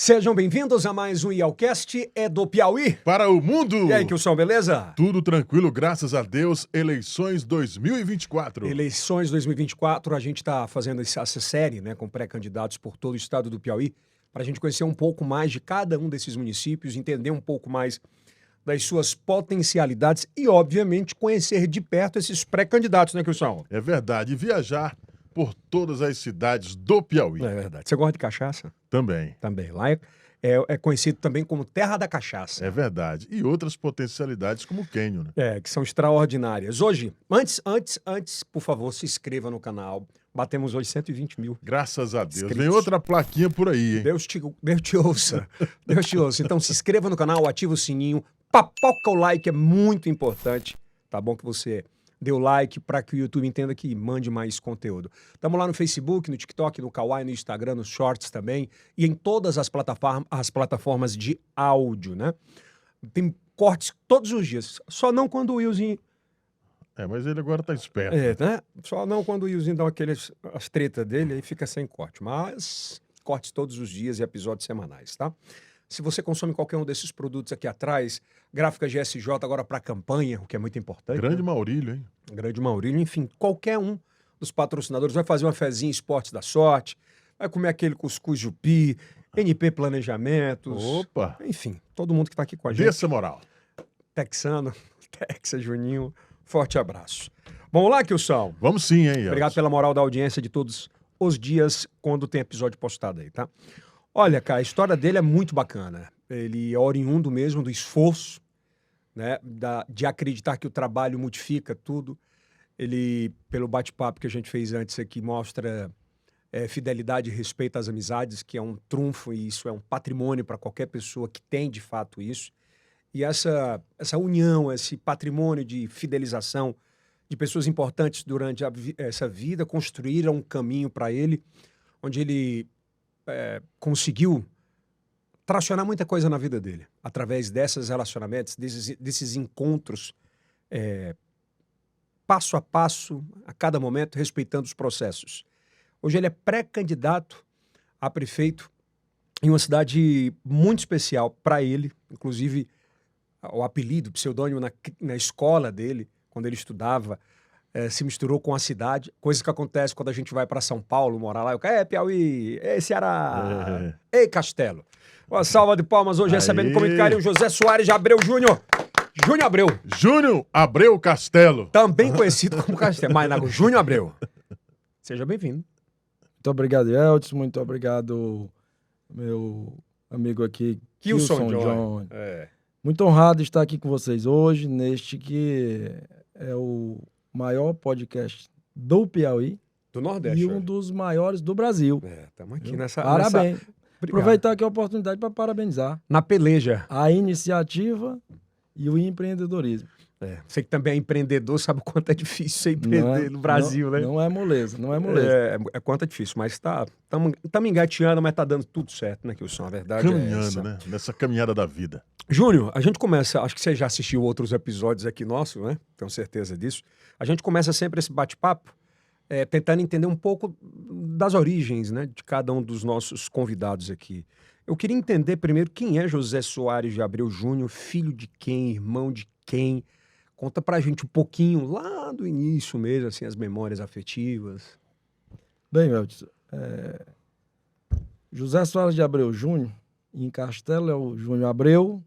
Sejam bem-vindos a mais um IALcast, é do Piauí. Para o mundo! E aí, Kilson, beleza? Tudo tranquilo, graças a Deus. Eleições 2024. Eleições 2024, a gente está fazendo essa série, né, com pré-candidatos por todo o estado do Piauí, para a gente conhecer um pouco mais de cada um desses municípios, entender um pouco mais das suas potencialidades e, obviamente, conhecer de perto esses pré-candidatos, né, Kilson? É verdade, viajar por todas as cidades do Piauí. É verdade. Você gosta de cachaça? Também. Também. Lá é conhecido também como Terra da Cachaça. É verdade. E outras potencialidades como o Quênio, né? Que são extraordinárias. Hoje, antes, por favor, se inscreva no canal. Batemos hoje 120 mil. Graças a Deus. Inscritos. Vem outra plaquinha por aí, hein? Deus te ouça. Deus te ouça. Então se inscreva no canal, ativa o sininho, papoca o like, é muito importante. Tá bom que você dê o like para que o YouTube entenda que mande mais conteúdo. Estamos lá no Facebook, no TikTok, no Kawaii, no Instagram, nos Shorts também e em todas as plataformas de áudio, né? Tem cortes todos os dias, só não quando o Willzinho... Mas ele agora tá esperto. né? Só não quando o Willzinho dá as tretas dele, aí fica sem corte. Mas cortes todos os dias e episódios semanais, tá? Se você consome qualquer um desses produtos aqui atrás, gráfica GSJ agora para campanha, o que é muito importante. Grande né? Maurílio, hein? Grande Maurílio, enfim, qualquer um dos patrocinadores vai fazer uma fezinha Esportes da Sorte, vai comer aquele cuscuz Jupi, NP Planejamentos. Opa! Enfim, todo mundo que está aqui com a gente. Dessa moral. Texano, Texas, Juninho, forte abraço. Vamos lá, Kilson? Vamos sim, hein, Obrigado Elton? pela moral da audiência de todos os dias quando tem episódio postado aí, tá? Olha, cara, a história dele é muito bacana. Ele é oriundo mesmo do esforço, né, de acreditar que o trabalho modifica tudo. Ele, pelo bate-papo que a gente fez antes aqui, mostra fidelidade e respeito às amizades, que é um trunfo e isso é um patrimônio para qualquer pessoa que tem de fato isso. E essa união, esse patrimônio de fidelização de pessoas importantes durante essa vida construíram um caminho para ele, onde ele conseguiu tracionar muita coisa na vida dele, através desses relacionamentos, desses encontros, passo a passo, a cada momento, respeitando os processos. Hoje ele é pré-candidato a prefeito em uma cidade muito especial para ele, inclusive o apelido, o pseudônimo na escola dele, quando ele estudava, se misturou com a cidade, coisa que acontece quando a gente vai para São Paulo, morar lá, Piauí, Ceará, Castelo. Uma salva de palmas hoje, recebendo com muito carinho José Soares de Abreu Júnior. Júnior Abreu. Júnior Abreu Castelo. Também conhecido como Castelo, mas Júnior Abreu. Seja bem-vindo. Muito obrigado, Elton. Muito obrigado, meu amigo aqui, Kilson John. É. Muito honrado de estar aqui com vocês hoje, neste que é o maior podcast do Piauí Do Nordeste. e um dos maiores do Brasil. Estamos aqui nessa... Parabéns. Obrigado. Aproveitar aqui a oportunidade para parabenizar Na peleja. a iniciativa e o empreendedorismo. Você que também é empreendedor, sabe o quanto é difícil ser empreender no Brasil, né? Não é moleza, não é moleza. Quanto é difícil, mas estamos engateando, mas tá dando tudo certo, né, Kilson? A verdade é Caminhando, essa. né? Nessa caminhada da vida. Júnior, a gente começa, acho que você já assistiu outros episódios aqui nossos, né? Tenho certeza disso. A gente começa sempre esse bate-papo tentando entender um pouco das origens, né, de cada um dos nossos convidados aqui. Eu queria entender primeiro quem é José Soares de Abreu Júnior, filho de quem, irmão de quem? Conta pra gente um pouquinho lá do início mesmo, assim, as memórias afetivas. Bem, Elton, José Soares de Abreu Júnior, em Castelo é o Júnior Abreu,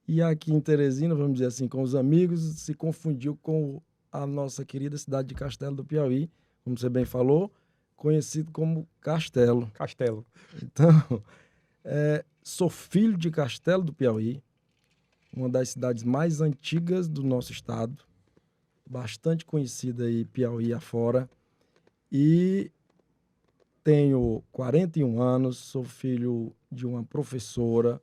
e aqui em Teresina, vamos dizer assim, com os amigos, se confundiu com a nossa querida cidade de Castelo do Piauí, como você bem falou, conhecido como Castelo. Castelo. Então, sou filho de Castelo do Piauí, uma das cidades mais antigas do nosso estado, bastante conhecida aí Piauí afora, e tenho 41 anos, sou filho de uma professora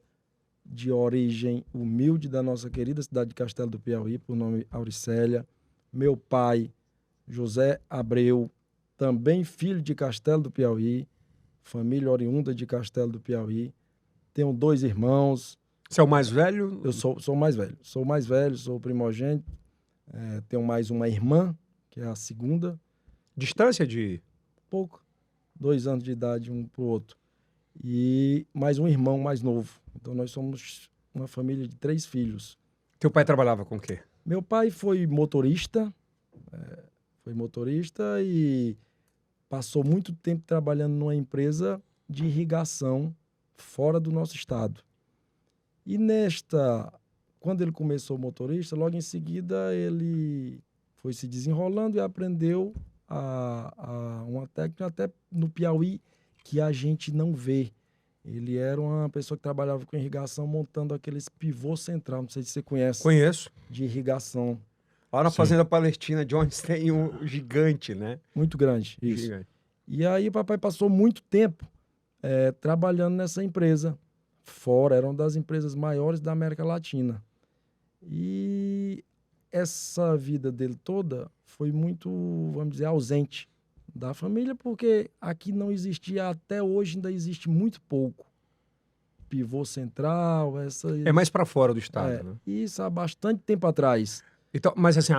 de origem humilde da nossa querida cidade de Castelo do Piauí, por nome Auricélia. Meu pai, José Abreu, também filho de Castelo do Piauí, família oriunda de Castelo do Piauí. Tenho 2 irmãos. Você é o mais velho? Eu sou mais velho. Sou mais velho, sou o primogênito. Tenho mais uma irmã, que é a segunda. Distância de... Pouco. 2 anos de idade um pro outro. e mais um irmão mais novo. Então nós somos uma família de 3 filhos. Teu pai trabalhava com o quê? Meu pai foi motorista e passou muito tempo trabalhando numa empresa de irrigação fora do nosso estado. E quando ele começou motorista, logo em seguida ele foi se desenrolando e aprendeu uma técnica até no Piauí que a gente não vê. Ele era uma pessoa que trabalhava com irrigação montando aqueles pivô central, não sei se você conhece, Conheço. de irrigação. Lá na Sim. Fazenda Palestina, Jones tem um gigante, né? Muito grande, isso. Gigante. E aí o papai passou muito tempo trabalhando nessa empresa fora, era uma das empresas maiores da América Latina. E essa vida dele toda foi muito, vamos dizer, ausente da família, porque aqui não existia, até hoje ainda existe muito pouco. Pivô central, É mais pra fora do estado, né? Isso há bastante tempo atrás. Então, mas assim,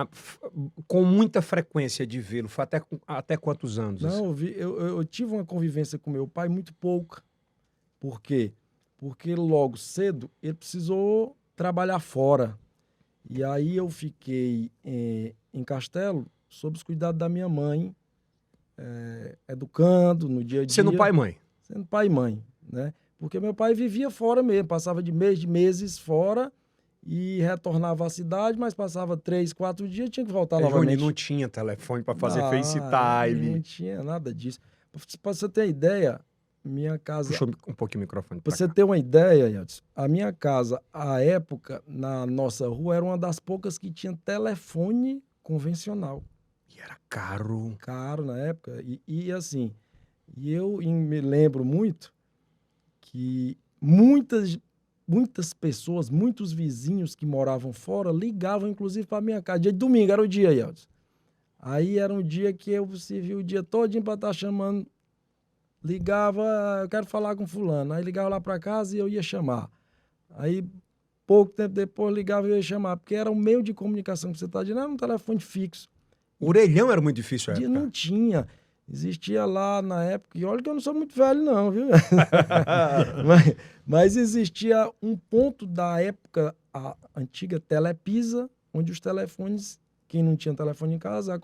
com muita frequência de vê-lo, foi até quantos anos? assim? Não, eu tive uma convivência com meu pai muito pouca. Por quê? Porque logo cedo ele precisou trabalhar fora. E aí eu fiquei em Castelo, sob os cuidados da minha mãe, educando no dia a dia. Sendo pai e mãe. Sendo pai e mãe, né? Porque meu pai vivia fora mesmo, passava de meses fora e retornava à cidade, mas passava 3, 4 dias e tinha que voltar novamente. Júnior, não tinha telefone para fazer Não FaceTime. tinha nada disso. Pra você ter ideia, minha casa... Puxa um pouquinho o microfone Pra pra você cá. ter uma ideia, Yadson, a minha casa, à época, na nossa rua, era uma das poucas que tinha telefone convencional. E era caro. Caro na época. E assim, eu me lembro muito que muitas pessoas, muitos vizinhos que moravam fora, ligavam inclusive para minha casa. Dia de domingo era o dia, Yadson. Aí era um dia que eu se viu o dia todinho para estar chamando. Ligava, eu quero falar com fulano. Aí ligava lá para casa e eu ia chamar. Aí, pouco tempo depois, ligava e eu ia chamar. Porque era um meio de comunicação que você está dizendo, era um telefone fixo. O orelhão era muito difícil à época. Não tinha. Existia lá na época, e olha que eu não sou muito velho não, viu? mas existia um ponto da época, a antiga Telepisa, onde os telefones, quem não tinha telefone em casa...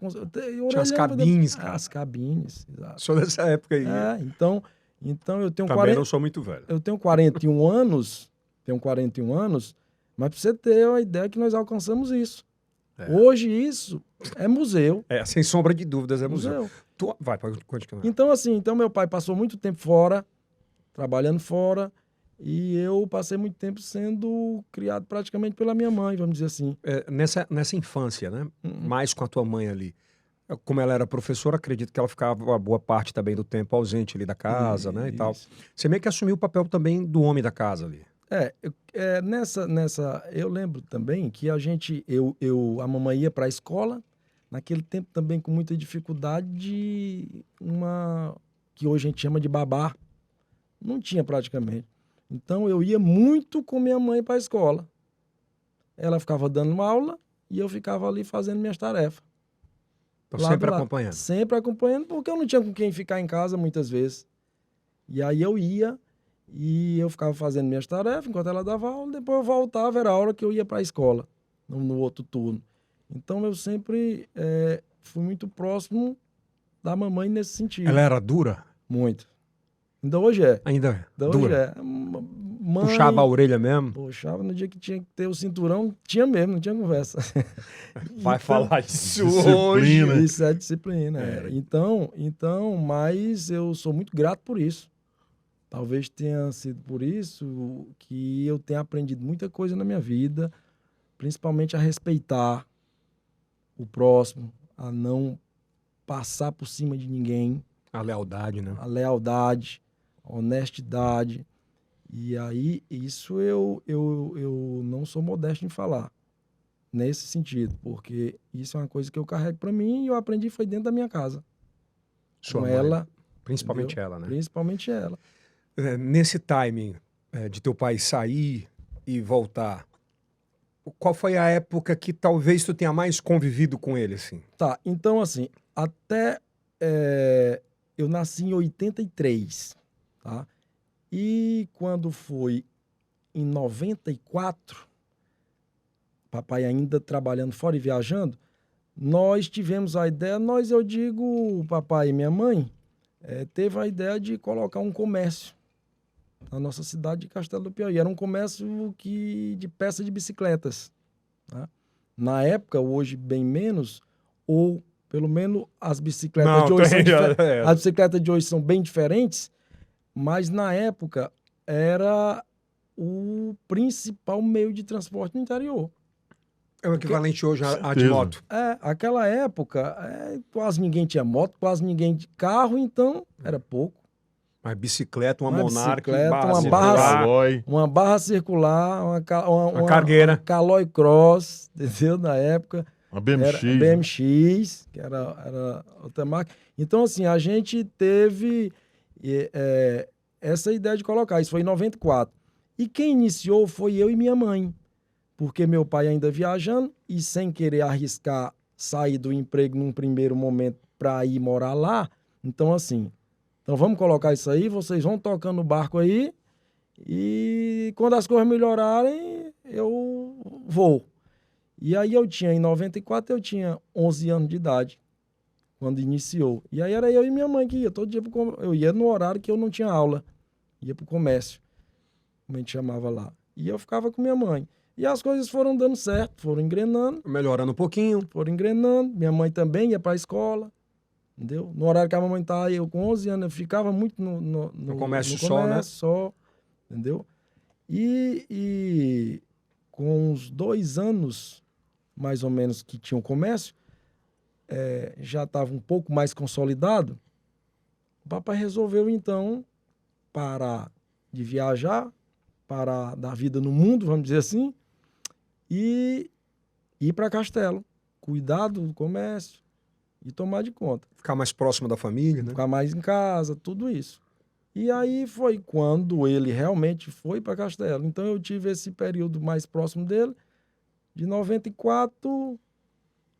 Tinha as cabines, cara. As cabines, exato. Sou dessa época aí. Então eu tenho Também não sou muito velho. Eu tenho 41 anos, mas para você ter uma ideia que nós alcançamos isso. Hoje isso é museu. Sem sombra de dúvidas, é museu. Vai, pode continuar. Então meu pai passou muito tempo fora, trabalhando fora, e eu passei muito tempo sendo criado praticamente pela minha mãe, vamos dizer assim. Nessa infância, né? Mais com a tua mãe ali. Como ela era professora, acredito que ela ficava uma boa parte também do tempo ausente ali da casa, né? E tal. Você meio que assumiu o papel também do homem da casa ali. Eu lembro também que a mamãe ia para a escola, naquele tempo também com muita dificuldade que hoje a gente chama de babá. Não tinha praticamente. Então eu ia muito com minha mãe para a escola. Ela ficava dando aula e eu ficava ali fazendo minhas tarefas. Então, sempre acompanhando. Sempre acompanhando, porque eu não tinha com quem ficar em casa muitas vezes. E aí eu ia e eu ficava fazendo minhas tarefas enquanto ela dava aula, depois eu voltava, era a hora que eu ia para a escola, no outro turno. Então eu sempre fui muito próximo da mamãe nesse sentido. Ela era dura? Muito. Ainda hoje é. Ainda é? Ainda dura? hoje é. Mãe, puxava a orelha mesmo? Puxava no dia que tinha que ter o cinturão, tinha mesmo, não tinha conversa. Vai falar isso disciplina. hoje. Isso é disciplina. Então, mas eu sou muito grato por isso. Talvez tenha sido por isso que eu tenha aprendido muita coisa na minha vida, principalmente a respeitar o próximo, a não passar por cima de ninguém. A lealdade, né? A lealdade, a honestidade. E aí, isso eu não sou modesto em falar, nesse sentido, porque isso é uma coisa que eu carrego para mim e eu aprendi foi dentro da minha casa. Sua com mãe, ela. Principalmente Entendeu? ela, né? Principalmente ela. Nesse timing de teu pai sair e voltar, qual foi a época que talvez tu tenha mais convivido com ele, assim? Tá, então assim, até eu nasci em 83, tá? E quando foi em 94, papai ainda trabalhando fora e viajando, nós tivemos a ideia, eu digo, papai e minha mãe, teve a ideia de colocar um comércio na nossa cidade de Castelo do Piauí. Era um comércio de peça de bicicletas. Tá? Na época, hoje bem menos, ou pelo menos as bicicletas de hoje as bicicletas de hoje são bem diferentes, mas na época era o principal meio de transporte no interior. É o equivalente hoje à de Certeza. moto. Aquela época, quase ninguém tinha moto, quase ninguém tinha carro, então era pouco. Uma bicicleta, uma Uma Monarch, bicicleta, barra uma circular, barra- Calói. Uma barra circular, uma cargueira. uma Caloi Cross, entendeu? Na época. Uma BMX. Era BMX, que era outra marca. Então, assim, a gente teve essa ideia de colocar. Isso foi em 94. E quem iniciou foi eu e minha mãe. Porque meu pai ainda viajando e sem querer arriscar sair do emprego num primeiro momento para ir morar lá. Então, assim, vamos colocar isso aí, vocês vão tocando o barco aí e quando as coisas melhorarem, eu vou. E aí em 94, eu tinha 11 anos de idade, quando iniciou. E aí era eu e minha mãe que ia todo dia eu ia no horário que eu não tinha aula, ia pro comércio, como a gente chamava lá. E eu ficava com minha mãe. E as coisas foram dando certo, foram engrenando. melhorando um pouquinho. Minha mãe também ia para a escola, entendeu? No horário que a mamãe estava, eu com 11 anos, eu ficava muito no comércio no só, né? só, entendeu? E com uns 2 anos, mais ou menos, que tinha o comércio, já estava um pouco mais consolidado, o papai resolveu, então, parar de viajar, parar da vida no mundo, vamos dizer assim, e ir para Castelo, cuidar do comércio e tomar de conta. Ficar mais próximo da família, né? Ficar mais em casa, tudo isso. E aí foi quando ele realmente foi para Castelo. Então eu tive esse período mais próximo dele, de 94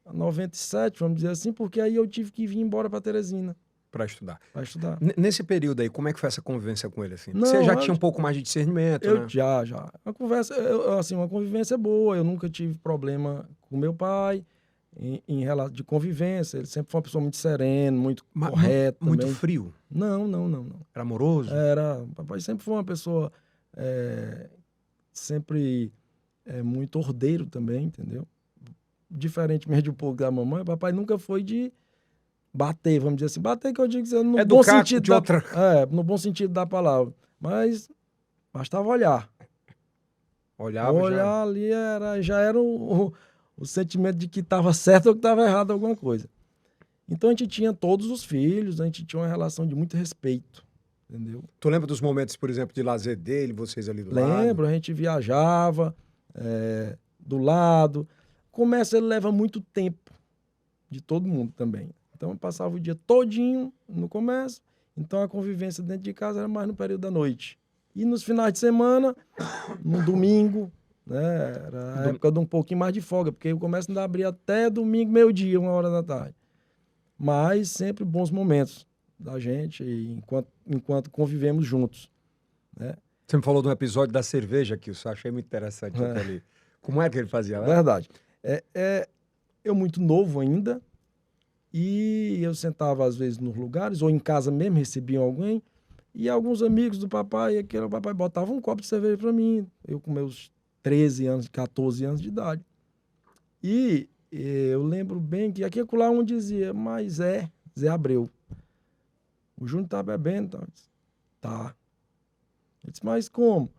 a 97, vamos dizer assim, porque aí eu tive que vir embora para Teresina Para estudar. para estudar. Nesse período aí, como é que foi essa convivência com ele? Assim? Não, Você já eu- tinha um pouco mais de discernimento, Eu né? já. Uma conversa, uma convivência boa. Eu nunca tive problema com meu pai em relação de convivência. Ele sempre foi uma pessoa muito serena, muito correta Muito também. frio. Não. Era amoroso. O papai sempre foi uma pessoa sempre muito ordeiro também, entendeu? Diferentemente um pouco da mamãe, o papai nunca foi de bater, vamos dizer assim. Bater que eu digo no bom Educar sentido de outra... no bom sentido da palavra. Mas bastava olhar. Olhava já. Olhar ali já era o sentimento de que estava certo ou que estava errado alguma coisa. Então a gente tinha todos os filhos, a gente tinha uma relação de muito respeito, entendeu? Tu lembra dos momentos, por exemplo, de lazer dele, vocês ali do lado? Lembro, a gente viajava do lado. O comércio ele leva muito tempo de todo mundo também. Então eu passava o dia todinho no comércio, então a convivência dentro de casa era mais no período da noite. E nos finais de semana, no domingo, né, era a época de um pouquinho mais de folga, porque o comércio ainda abria até domingo, meio-dia, 1h da tarde. Mas sempre bons momentos da gente, enquanto convivemos juntos, né? Você me falou de um episódio da cerveja que eu só achei muito interessante até ali. Como é que ele fazia lá? Verdade. Eu muito novo ainda, e eu sentava às vezes nos lugares, ou em casa mesmo, recebiam alguém, e alguns amigos do papai, o papai botava um copo de cerveja para mim, eu com meus 13 anos, 14 anos de idade. E eu lembro bem que aqui lá um dizia, mas Zé Abreu, o Júnior tá bebendo, então. Eu disse, tá. Eu disse, mas como?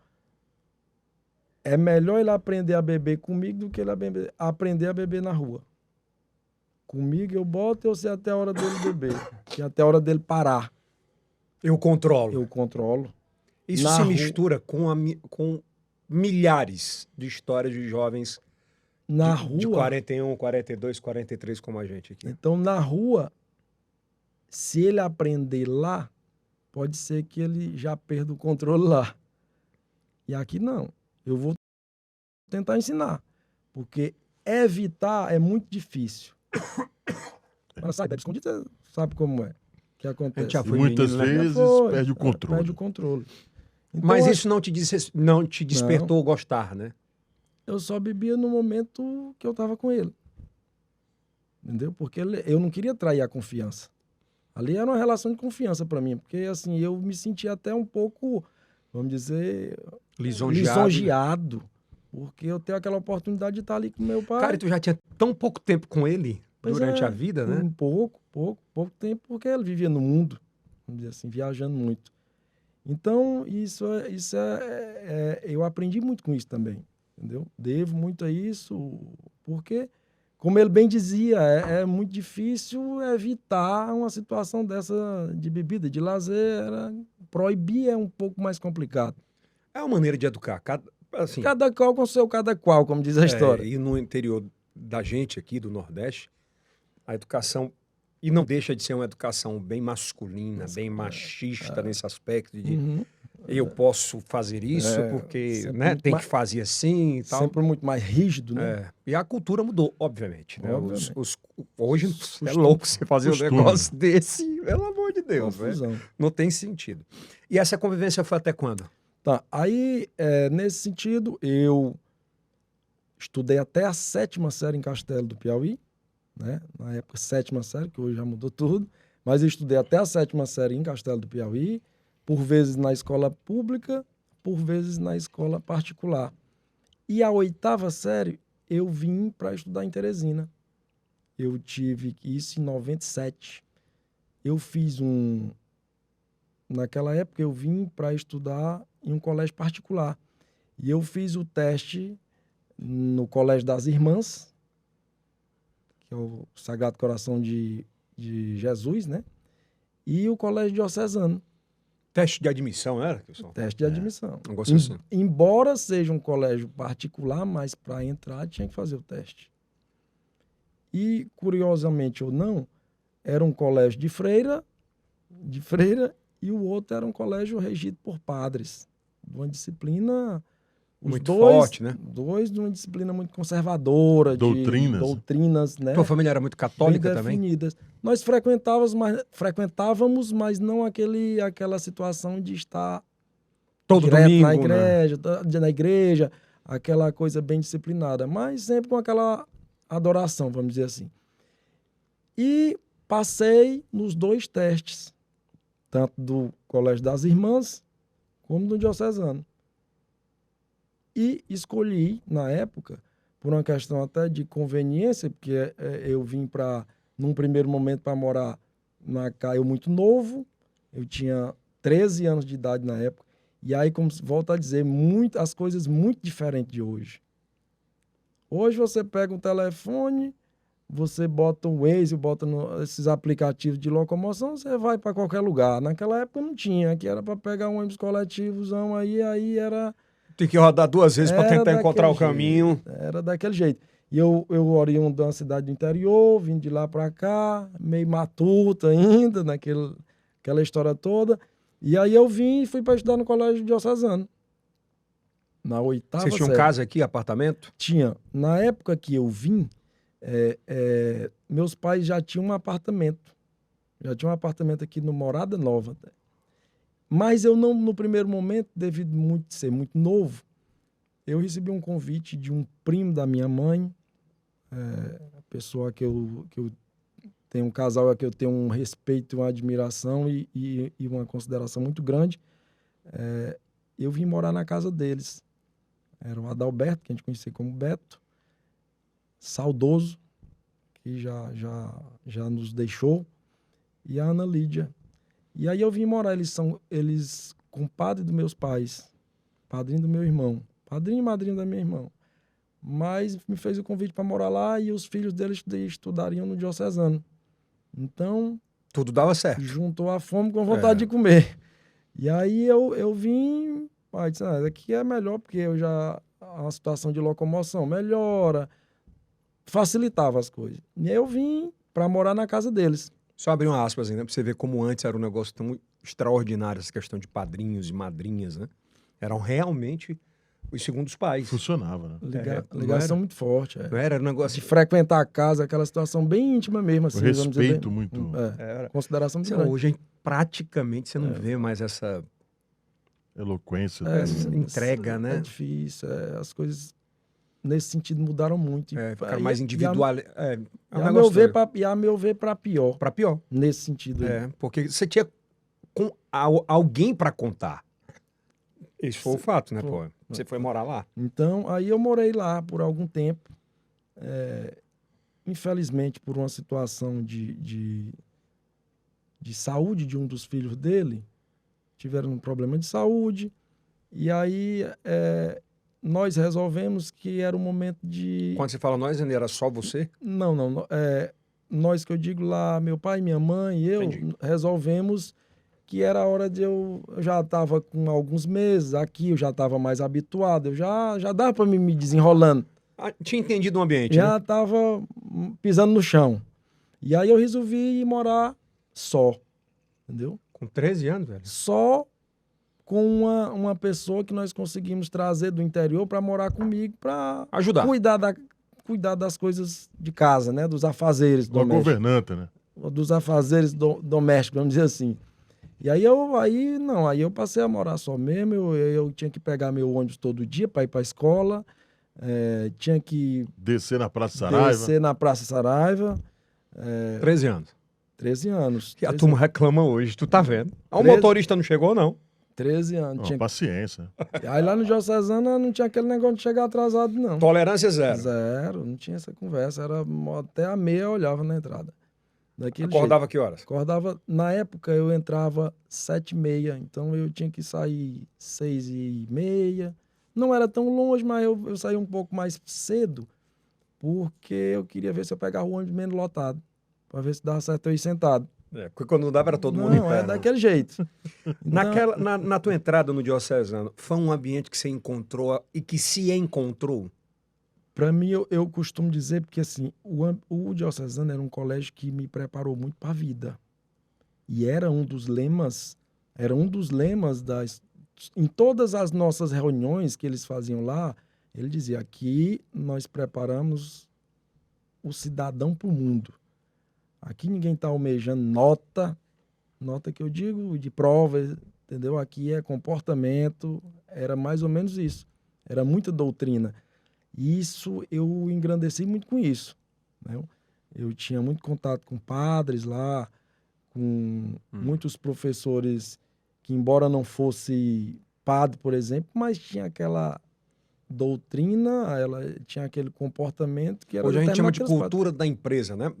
É melhor ele aprender a beber comigo do que ele aprender a beber na rua. Comigo eu boto, eu sei até a hora dele beber, e até a hora dele parar. Eu controlo. Eu controlo. Isso Na se rua- mistura com milhares de histórias de jovens Na de rua, 41, 42, 43 como a gente aqui. então na rua, se ele aprender lá, pode ser que ele já perda o controle lá. E aqui não. Eu vou tentar ensinar. Porque evitar é muito difícil. Mas sabe, bebe escondido, você sabe como é que A acontece. gente já E foi muitas menino, né? vezes Foi, perde o controle. Perde o controle. Então, Mas isso não te despertou gostar, né? eu só bebia no momento que eu estava com ele. Entendeu? Porque eu não queria trair a confiança. Ali era uma relação de confiança para mim, porque assim, eu me sentia até um pouco, vamos dizer, lisonjeado, porque eu tenho aquela oportunidade de estar ali com meu pai. Cara, e tu já tinha tão pouco tempo com ele Pois durante é, a vida, né? pouco tempo, porque ele vivia no mundo, vamos dizer assim, viajando muito. Então, eu aprendi muito com isso também, entendeu? Devo muito a isso, porque, como ele bem dizia, é muito difícil evitar uma situação dessa de bebida, de lazer. Proibir é um pouco mais complicado. É uma maneira de educar. Assim, Cada qual com seu cada qual, como diz a história. e no interior da gente aqui, do Nordeste, a educação, e não deixa de ser uma educação bem masculina, bem machista nesse aspecto de eu posso fazer isso porque né, tem que fazer assim e tal. Sempre muito mais rígido, né? E a cultura mudou, obviamente. Né? Obviamente. Hoje é louco você fazer um negócio desse, pelo amor de Deus. Né? Não tem sentido. E essa convivência foi até quando? Tá, aí, nesse sentido, eu estudei até a 7ª série em Castelo do Piauí, né? Na época, 7ª série, que hoje já mudou tudo, mas eu estudei até a 7ª série em Castelo do Piauí, por vezes na escola pública, por vezes na escola particular. E a 8ª série, eu vim para estudar em Teresina. Eu tive isso em 97. Eu fiz naquela época, eu vim para estudar em um colégio particular. E eu fiz o teste no Colégio das Irmãs, que é o Sagrado Coração de Jesus, né? E o Colégio Diocesano. Teste de admissão, era, pessoal? Teste de admissão. Um negócio assim. Embora seja um colégio particular, mas para entrar tinha que fazer o teste. E, curiosamente ou não, era um colégio de freira, e o outro era um colégio regido por padres. De uma disciplina... Muito forte, né? Dois de uma disciplina muito conservadora, doutrinas. De doutrinas, né? Tua família era muito católica também? Definidas. Nós frequentávamos, mas não aquela situação de estar todo direto domingo, na igreja, aquela coisa bem disciplinada, mas sempre com aquela adoração, vamos dizer assim. E passei nos 2 testes, tanto do Colégio das Irmãs como do Diocesano. E escolhi, na época, por uma questão até de conveniência, porque eu vim num primeiro momento, para morar na Caio muito novo. Eu tinha 13 anos de idade na época. E aí, como volto a dizer, as coisas muito diferentes de hoje. Hoje você pega um telefone, você bota um Waze, bota esses aplicativos de locomoção, você vai para qualquer lugar. Naquela época não tinha, aqui era para pegar um ônibus coletivozão, aí era... Tem que rodar 2 vezes para tentar encontrar o caminho. Era daquele jeito. E eu oriundo de uma cidade do interior, vim de lá para cá, meio matuto ainda, aquela história toda. E aí eu vim e fui para estudar no Colégio Diocesano. Na 8ª série. Vocês tinham casa aqui, apartamento? Tinha. Na época que eu vim, meus pais já tinham um apartamento. Já tinham um apartamento aqui no Morada Nova até. Mas eu não, no primeiro momento, devido ser muito novo, eu recebi um convite de um primo da minha mãe, pessoa que eu tenho, um casal a que eu tenho um respeito, uma admiração e uma consideração muito grande. Eu vim morar na casa deles. Era o Adalberto, que a gente conhecia como Beto, saudoso, que já nos deixou, e a Ana Lídia. E aí eu vim morar, eles compadres dos meus pais, padrinho do meu irmão, padrinho e madrinho da minha irmã. Mas me fez o convite para morar lá e os filhos deles estudariam no Diocesano. Então... tudo dava certo. Juntou a fome com a vontade de comer. E aí eu vim, disse, aqui é melhor porque a situação de locomoção melhora, facilitava as coisas. E aí eu vim para morar na casa deles. Só abrir uma aspas ainda, para você ver como antes era um negócio tão extraordinário, essa questão de padrinhos e madrinhas, né? Eram realmente os segundos pais. Funcionava, né? Ligação muito forte. Não era um negócio... de frequentar a casa, aquela situação bem íntima mesmo. Assim, o respeito muito... consideração muito grande. Hoje, praticamente, você não vê mais essa Eloquência. entrega, né? É difícil. As coisas, nesse sentido, mudaram muito. Ficar mais individual. E a meu ver, para pior. Para pior. Nesse sentido aí. Porque você tinha alguém para contar. Esse foi o fato, né, pô? Você foi morar lá. Então, aí eu morei lá por algum tempo. Infelizmente, por uma situação de saúde de um dos filhos dele, tiveram um problema de saúde. E aí, nós resolvemos que era o momento de... Quando você fala nós, era só você? Não. Nós que eu digo lá, meu pai, minha mãe e eu, Entendi. resolvemos que era a hora de eu já estava com alguns meses aqui, eu já estava mais habituado, eu já dava para me desenrolando. Tinha entendido o ambiente, Já né? estava pisando no chão. E aí eu resolvi ir morar só, entendeu? Com 13 anos, velho. Só com uma pessoa que nós conseguimos trazer do interior para morar comigo, para Ajudar. cuidar das coisas de casa, né? Dos afazeres Uma domésticos. governanta, né? Dos afazeres domésticos, vamos dizer assim. E aí eu passei a morar só mesmo, eu tinha que pegar meu ônibus todo dia para ir para a escola, tinha que Descer na Praça Saraiva. descer na Praça Saraiva. 13 anos. 13 anos. E a turma reclama hoje, tu tá vendo. O 13 motorista não chegou, não. 13 anos. Não, paciência. Aí lá no Diocesana não tinha aquele negócio de chegar atrasado, não. Tolerância zero. Zero, não tinha essa conversa. Era até a meia eu olhava na entrada. Daquele Acordava que horas? Acordava, na época eu entrava 7h30, então eu tinha que sair 6h30. Não era tão longe, mas eu saía um pouco mais cedo, porque eu queria ver se eu pegava o ônibus menos lotado, para ver se dava certo eu ir sentado. Porque quando não dava era todo mundo em Não, pé. é daquele jeito. Então, Na tua entrada no Diocesano, foi um ambiente que você encontrou e que se encontrou? para mim, eu costumo dizer, porque assim, o Diocesano era um colégio que me preparou muito para a vida. E era um dos lemas em todas as nossas reuniões que eles faziam lá, ele dizia, aqui nós preparamos o cidadão para o mundo. Aqui ninguém está almejando nota que eu digo de prova, entendeu? Aqui é comportamento, era mais ou menos isso. Era muita doutrina. E isso, eu engrandeci muito com isso, né? Eu tinha muito contato com padres lá, com muitos professores que, embora não fosse padre, por exemplo, mas tinha aquela doutrina, ela tinha aquele comportamento que era... Hoje a gente chama de determinado pelos cultura da empresa, né?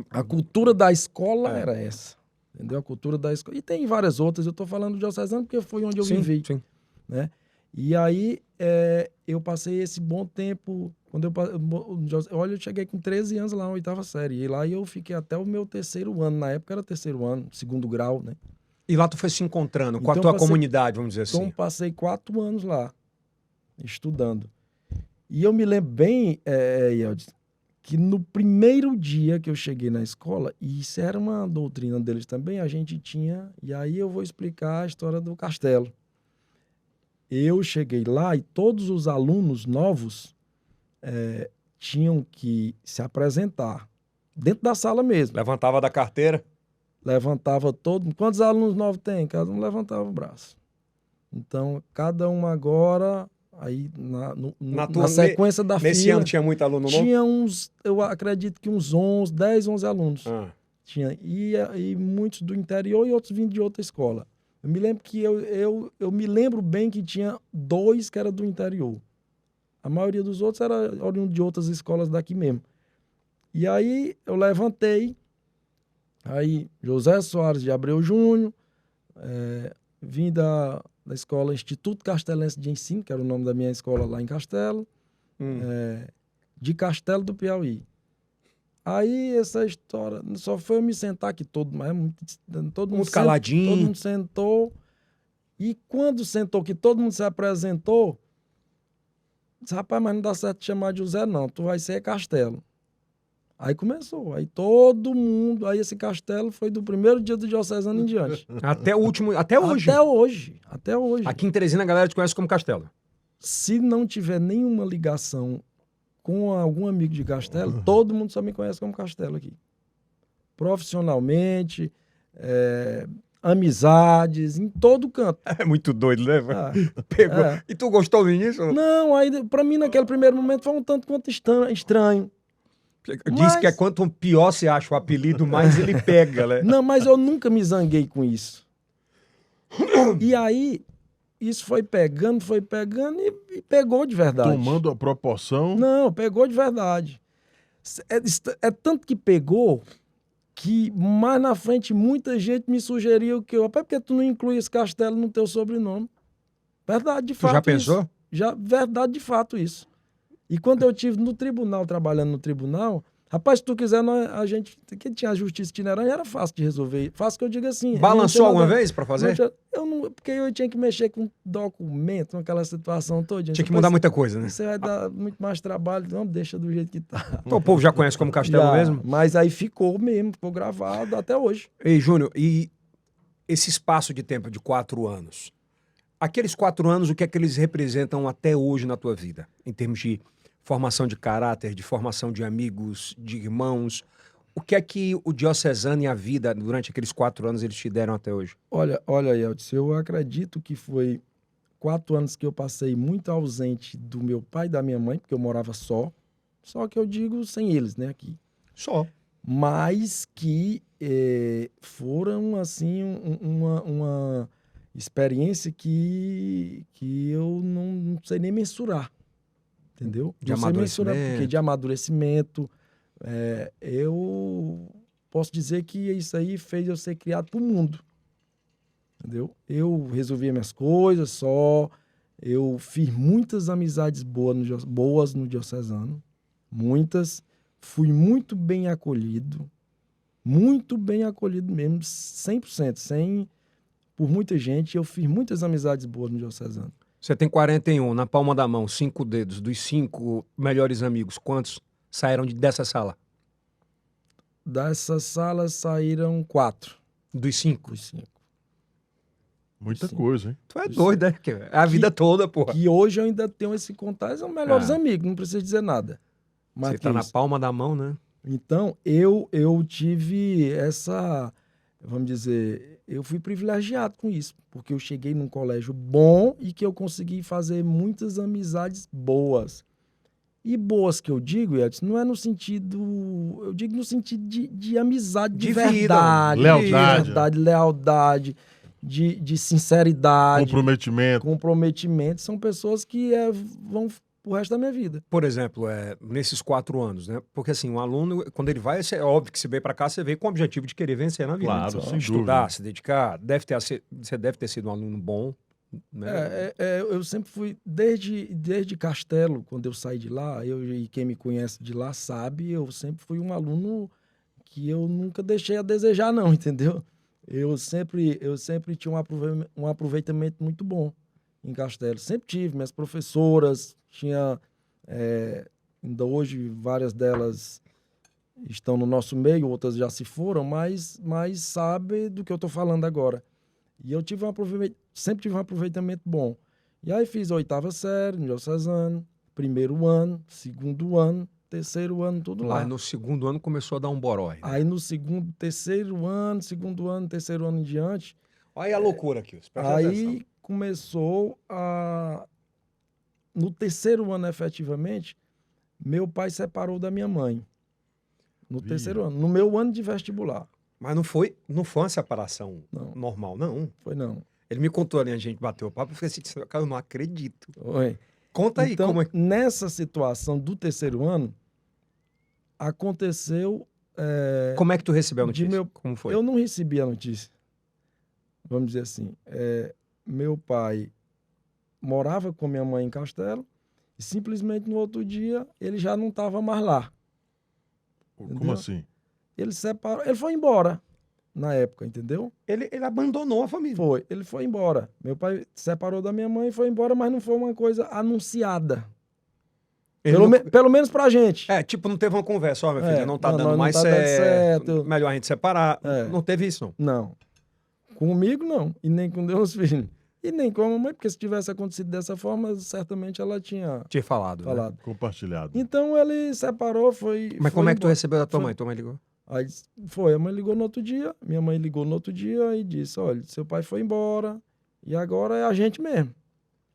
A cultura da escola era essa, entendeu? A cultura da escola. E tem várias outras, eu estou falando do Diocesano porque foi onde eu vivi, sim. né? E aí eu passei esse bom tempo, olha, eu cheguei com 13 anos lá na 8ª série, e lá eu fiquei até o meu 3º ano, na época era 3º ano, 2º grau, né? E lá tu foi se encontrando com a Então, tua comunidade, vamos dizer Então assim. passei 4 anos lá, estudando. E eu me lembro bem, Yeldes, que no primeiro dia que eu cheguei na escola, e isso era uma doutrina deles também, a gente tinha, e aí eu vou explicar a história do castelo. Eu cheguei lá e todos os alunos novos tinham que se apresentar dentro da sala mesmo. Levantava da carteira. Levantava todo... Quantos alunos novos tem? Cada um levantava o braço. Então, cada um agora... Aí, na sequência da fila... Nesse ano tinha muito aluno novo? Tinha uns... Eu acredito que uns 10, 11 alunos. Tinha. E muitos do interior e outros vindo de outra escola. Eu me lembro que eu me lembro bem que tinha 2 que eram do interior. A maioria dos outros era oriundo de outras escolas daqui mesmo. E aí eu levantei, aí José Soares de Abreu Júnior, vim da escola Instituto Castelense de Ensino, que era o nome da minha escola lá em Castelo, de Castelo do Piauí. Aí essa história, só foi eu me sentar aqui todo mundo caladinho. Todo mundo sentou. E quando sentou que todo mundo se apresentou, disse, rapaz, mas não dá certo te chamar de José não, tu vai ser Castelo. Aí começou, aí todo mundo, aí esse Castelo foi do primeiro dia do Diocesano em diante. Até hoje? Até hoje. Aqui em Teresina a galera te conhece como Castelo. Se não tiver nenhuma ligação com algum amigo de Castelo, todo mundo só me conhece como Castelo aqui. Profissionalmente, amizades, em todo canto. É muito doido, né? Ah, Pegou. é. E tu gostou do início? Não, aí pra mim naquele primeiro momento foi um tanto quanto estranho. Diz que é Mas- quanto pior você acha o apelido, mais ele pega, né? Não, mas eu nunca me zanguei com isso. E aí, isso foi pegando e pegou de verdade. Tomando a proporção. Não, pegou de verdade. É tanto que pegou que mais na frente muita gente me sugeriu que por que tu não inclui esse castelo no teu sobrenome? Verdade, de Tu fato. já pensou? Isso. Verdade, de fato, isso. E quando eu tive no tribunal, trabalhando no tribunal, rapaz, se tu quiser, a gente, que tinha a justiça itinerante, era fácil de resolver. Fácil que eu digo assim. Balançou alguma vez pra fazer? Porque eu tinha que mexer com documento, com aquela situação toda. Tinha que mudar muita coisa, né? Você vai dar muito mais trabalho. Não, deixa do jeito que tá. Então, o povo já conhece como Castelo Já, mesmo? Mas aí ficou mesmo, ficou gravado até hoje. Ei, Júnior, e esse espaço de tempo de 4 anos, aqueles 4 anos, o que é que eles representam até hoje na tua vida? Em termos de formação de caráter, de formação de amigos, de irmãos. O que é que o diocesano e a vida durante aqueles 4 anos eles te deram até hoje? Olha, Yeltsin, eu acredito que foi 4 anos que eu passei muito ausente do meu pai e da minha mãe, porque eu morava só. Só que eu digo sem eles, né, aqui. Só. Mas que foram, assim, uma experiência que eu não sei nem mensurar, entendeu? De não sei mensurar, amadurecimento. porque de amadurecimento, eu posso dizer que isso aí fez eu ser criado pro mundo, entendeu? Eu resolvia minhas coisas só, eu fiz muitas amizades boas no diocesano, muitas. Fui muito bem acolhido mesmo, 100%, por muita gente. Eu fiz muitas amizades boas no diocesano. Você tem 41, na palma da mão, 5 dedos. Dos 5 melhores amigos, quantos saíram dessa sala? Dessa sala saíram 4 Dos 5? dos 5. Muita Sim. coisa, hein? Tu é doido, né? É a vida toda, porra. Que hoje eu ainda tenho esse contato, são melhores amigos, não preciso dizer nada. Você tá na palma da mão, né? Então, eu tive essa, vamos dizer, eu fui privilegiado com isso, porque eu cheguei num colégio bom e que eu consegui fazer muitas amizades boas. E boas que eu digo, Edson, não é no sentido, eu digo no sentido de amizade de vida, verdade. lealdade. De verdade, lealdade, de sinceridade. Comprometimento. São pessoas que vão pro resto da minha vida. Por exemplo, nesses 4 anos, né? Porque assim, um aluno, quando ele vai, é óbvio que se veio pra cá, você veio com o objetivo de querer vencer na vida. Claro, sem Estudar, dúvida. se dedicar. Você deve ter sido um aluno bom, né? Eu sempre fui, desde Castelo, quando eu saí de lá, e quem me conhece de lá sabe, eu sempre fui um aluno que eu nunca deixei a desejar, não, entendeu? Eu sempre tinha um aproveitamento muito bom em Castelo. Sempre tive, minhas professoras, tinha, ainda hoje várias delas estão no nosso meio, outras já se foram, mas sabe do que eu estou falando agora. E eu sempre tive um aproveitamento bom. E aí fiz a 8ª série no diocesano, 1º ano, 2º ano, 3º ano, tudo lá. Lá no 2º ano começou a dar um borói. Né? Aí no 3º ano, 2º ano, 3º ano em diante. Olha aí a loucura aqui. Presta Aí atenção. começou a... No 3º ano, efetivamente, meu pai separou da minha mãe. No 3º ano. No meu ano de vestibular. Mas não foi uma separação Não. normal, não. Foi não. Ele me contou ali, a gente bateu o papo, eu falei assim, cara, eu não acredito. Oi. Conta aí Então, como é. nessa situação do 3º ano, aconteceu... Como é que tu recebeu a notícia? de meu- Como foi? Eu não recebi a notícia. Vamos dizer assim. Meu pai morava com minha mãe em Castelo e simplesmente no outro dia ele já não estava mais lá. Como Entendeu? assim? Ele separou, ele foi embora na época, entendeu? Ele abandonou a família. Ele foi embora. Meu pai separou da minha mãe e foi embora, mas não foi uma coisa anunciada. Ele não- Pelo menos pra gente. Tipo, não teve uma conversa, ó, meu filho, não tá não, dando não mais tá dando certo, certo. melhor a gente separar. É. Não teve isso, não. Não. Comigo, não. E nem com Deus filho. E nem com a mamãe, porque se tivesse acontecido dessa forma, certamente ela tinha Tinha falado, né? falado. Compartilhado. Então ele separou, foi. Mas foi como é que tu embora. recebeu da tua Foi- mãe? Tua mãe ligou? Aí foi, a mãe ligou no outro dia, minha mãe ligou no outro dia e disse, olha, seu pai foi embora e agora é a gente mesmo.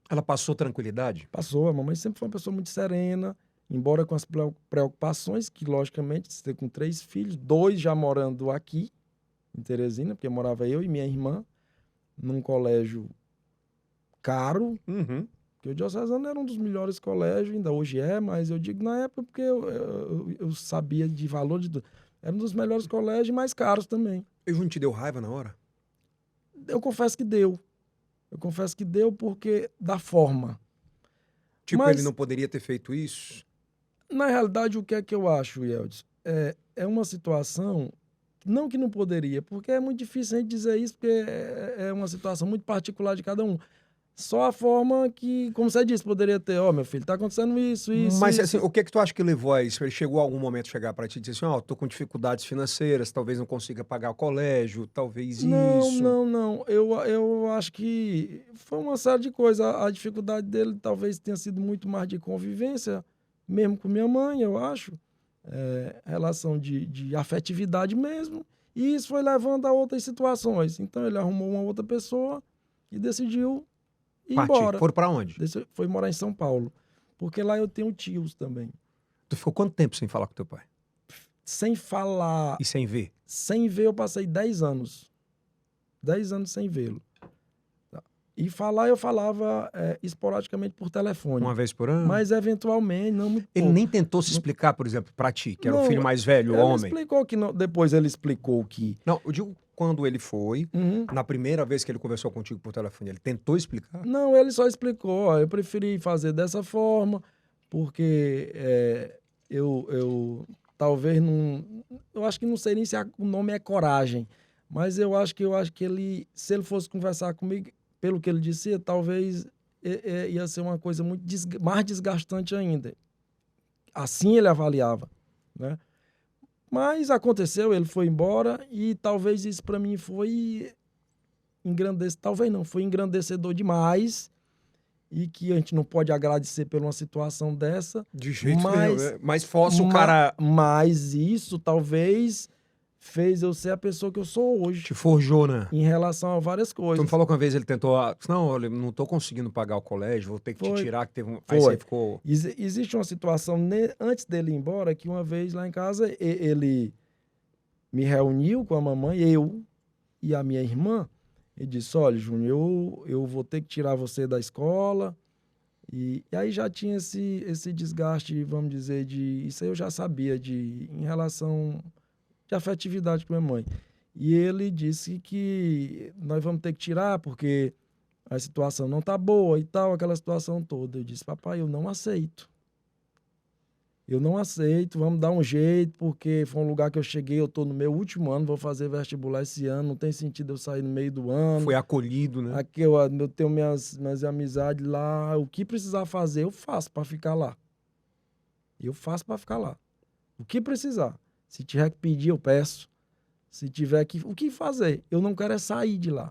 Ela passou tranquilidade? Passou, a mamãe sempre foi uma pessoa muito serena, embora com as preocupações, que logicamente, você com 3 filhos, 2 já morando aqui, em Teresina, porque morava eu e minha irmã, num colégio caro, Uhum. porque o Diocesano era um dos melhores colégios, ainda hoje é, mas eu digo na época porque eu sabia de valor de tudo. Era um dos melhores colégios e mais caros também. Ele não te deu raiva na hora? Eu confesso que deu. Eu confesso que deu porque da forma. Tipo, Mas, ele não poderia ter feito isso? na realidade, o que é que eu acho, Yeldis? É uma situação, não que não poderia, porque é muito difícil a gente dizer isso, porque é uma situação muito particular de cada um. Só a forma que, como você disse, poderia ter, ó, meu filho, tá acontecendo isso, Mas isso. assim, o que é que tu acha que levou a isso? Ele chegou a algum momento chegar pra ti e dizer assim, ó, tô com dificuldades financeiras, talvez não consiga pagar o colégio, talvez Não, isso. não, não. Eu acho que foi uma série de coisas. A dificuldade dele talvez tenha sido muito mais de convivência, mesmo com minha mãe, eu acho. Relação de afetividade mesmo. E isso foi levando a outras situações. Então ele arrumou uma outra pessoa e decidiu ir Partir. embora. Foram pra onde? Foi morar em São Paulo. Porque lá eu tenho tios também. Tu ficou quanto tempo sem falar com teu pai? Sem falar, E sem ver? sem ver, eu passei 10 anos. 10 anos sem vê-lo. Tá. E falar, eu falava esporadicamente por telefone. Uma vez por ano? Mas eventualmente, não muito Ele pouco. nem tentou se explicar, por exemplo, pra ti, que era o Não, filho mais velho, o ele homem. explicou que não, depois ele explicou que... Não, eu digo quando ele foi, Uhum. na primeira vez que ele conversou contigo por telefone, ele tentou explicar? Não, ele só explicou, ó, eu preferi fazer dessa forma, porque eu talvez não... Eu acho que não sei nem se o nome é coragem, mas eu acho que ele, se ele fosse conversar comigo, pelo que ele disse, talvez ia ser uma coisa muito mais desgastante ainda. Assim ele avaliava, né? Mas aconteceu, ele foi embora e talvez isso para mim foi talvez não, foi engrandecedor demais e que a gente não pode agradecer por uma situação dessa. De jeito mas, nenhum, né? Mais fácil o cara Mas isso talvez fez eu ser a pessoa que eu sou hoje te forjou, né? em relação a várias Tu coisas. me falou que uma vez ele tentou, não, olha, não tô conseguindo pagar o colégio, vou ter que te Foi. tirar, que teve um... Foi. Aí você ficou... Existe uma situação antes dele ir embora que uma vez lá em casa ele me reuniu com a mamãe, eu e a minha irmã, e disse, olha, Júnior, eu vou ter que tirar você da escola. E aí já tinha esse desgaste, vamos dizer, isso aí eu já sabia, em relação de afetividade com a minha mãe. E ele disse que nós vamos ter que tirar porque a situação não tá boa e tal, aquela situação toda. Eu disse, papai, eu não aceito. Eu não aceito, vamos dar um jeito, porque foi um lugar que eu cheguei, eu estou no meu último ano, vou fazer vestibular esse ano, não tem sentido eu sair no meio do ano. Foi acolhido, né? Aqui eu tenho minhas amizades lá, o que precisar fazer, eu faço para ficar lá. Eu faço para ficar lá. O que precisar. Se tiver que pedir, eu peço. Se tiver que... O que fazer? Eu não quero é sair de lá.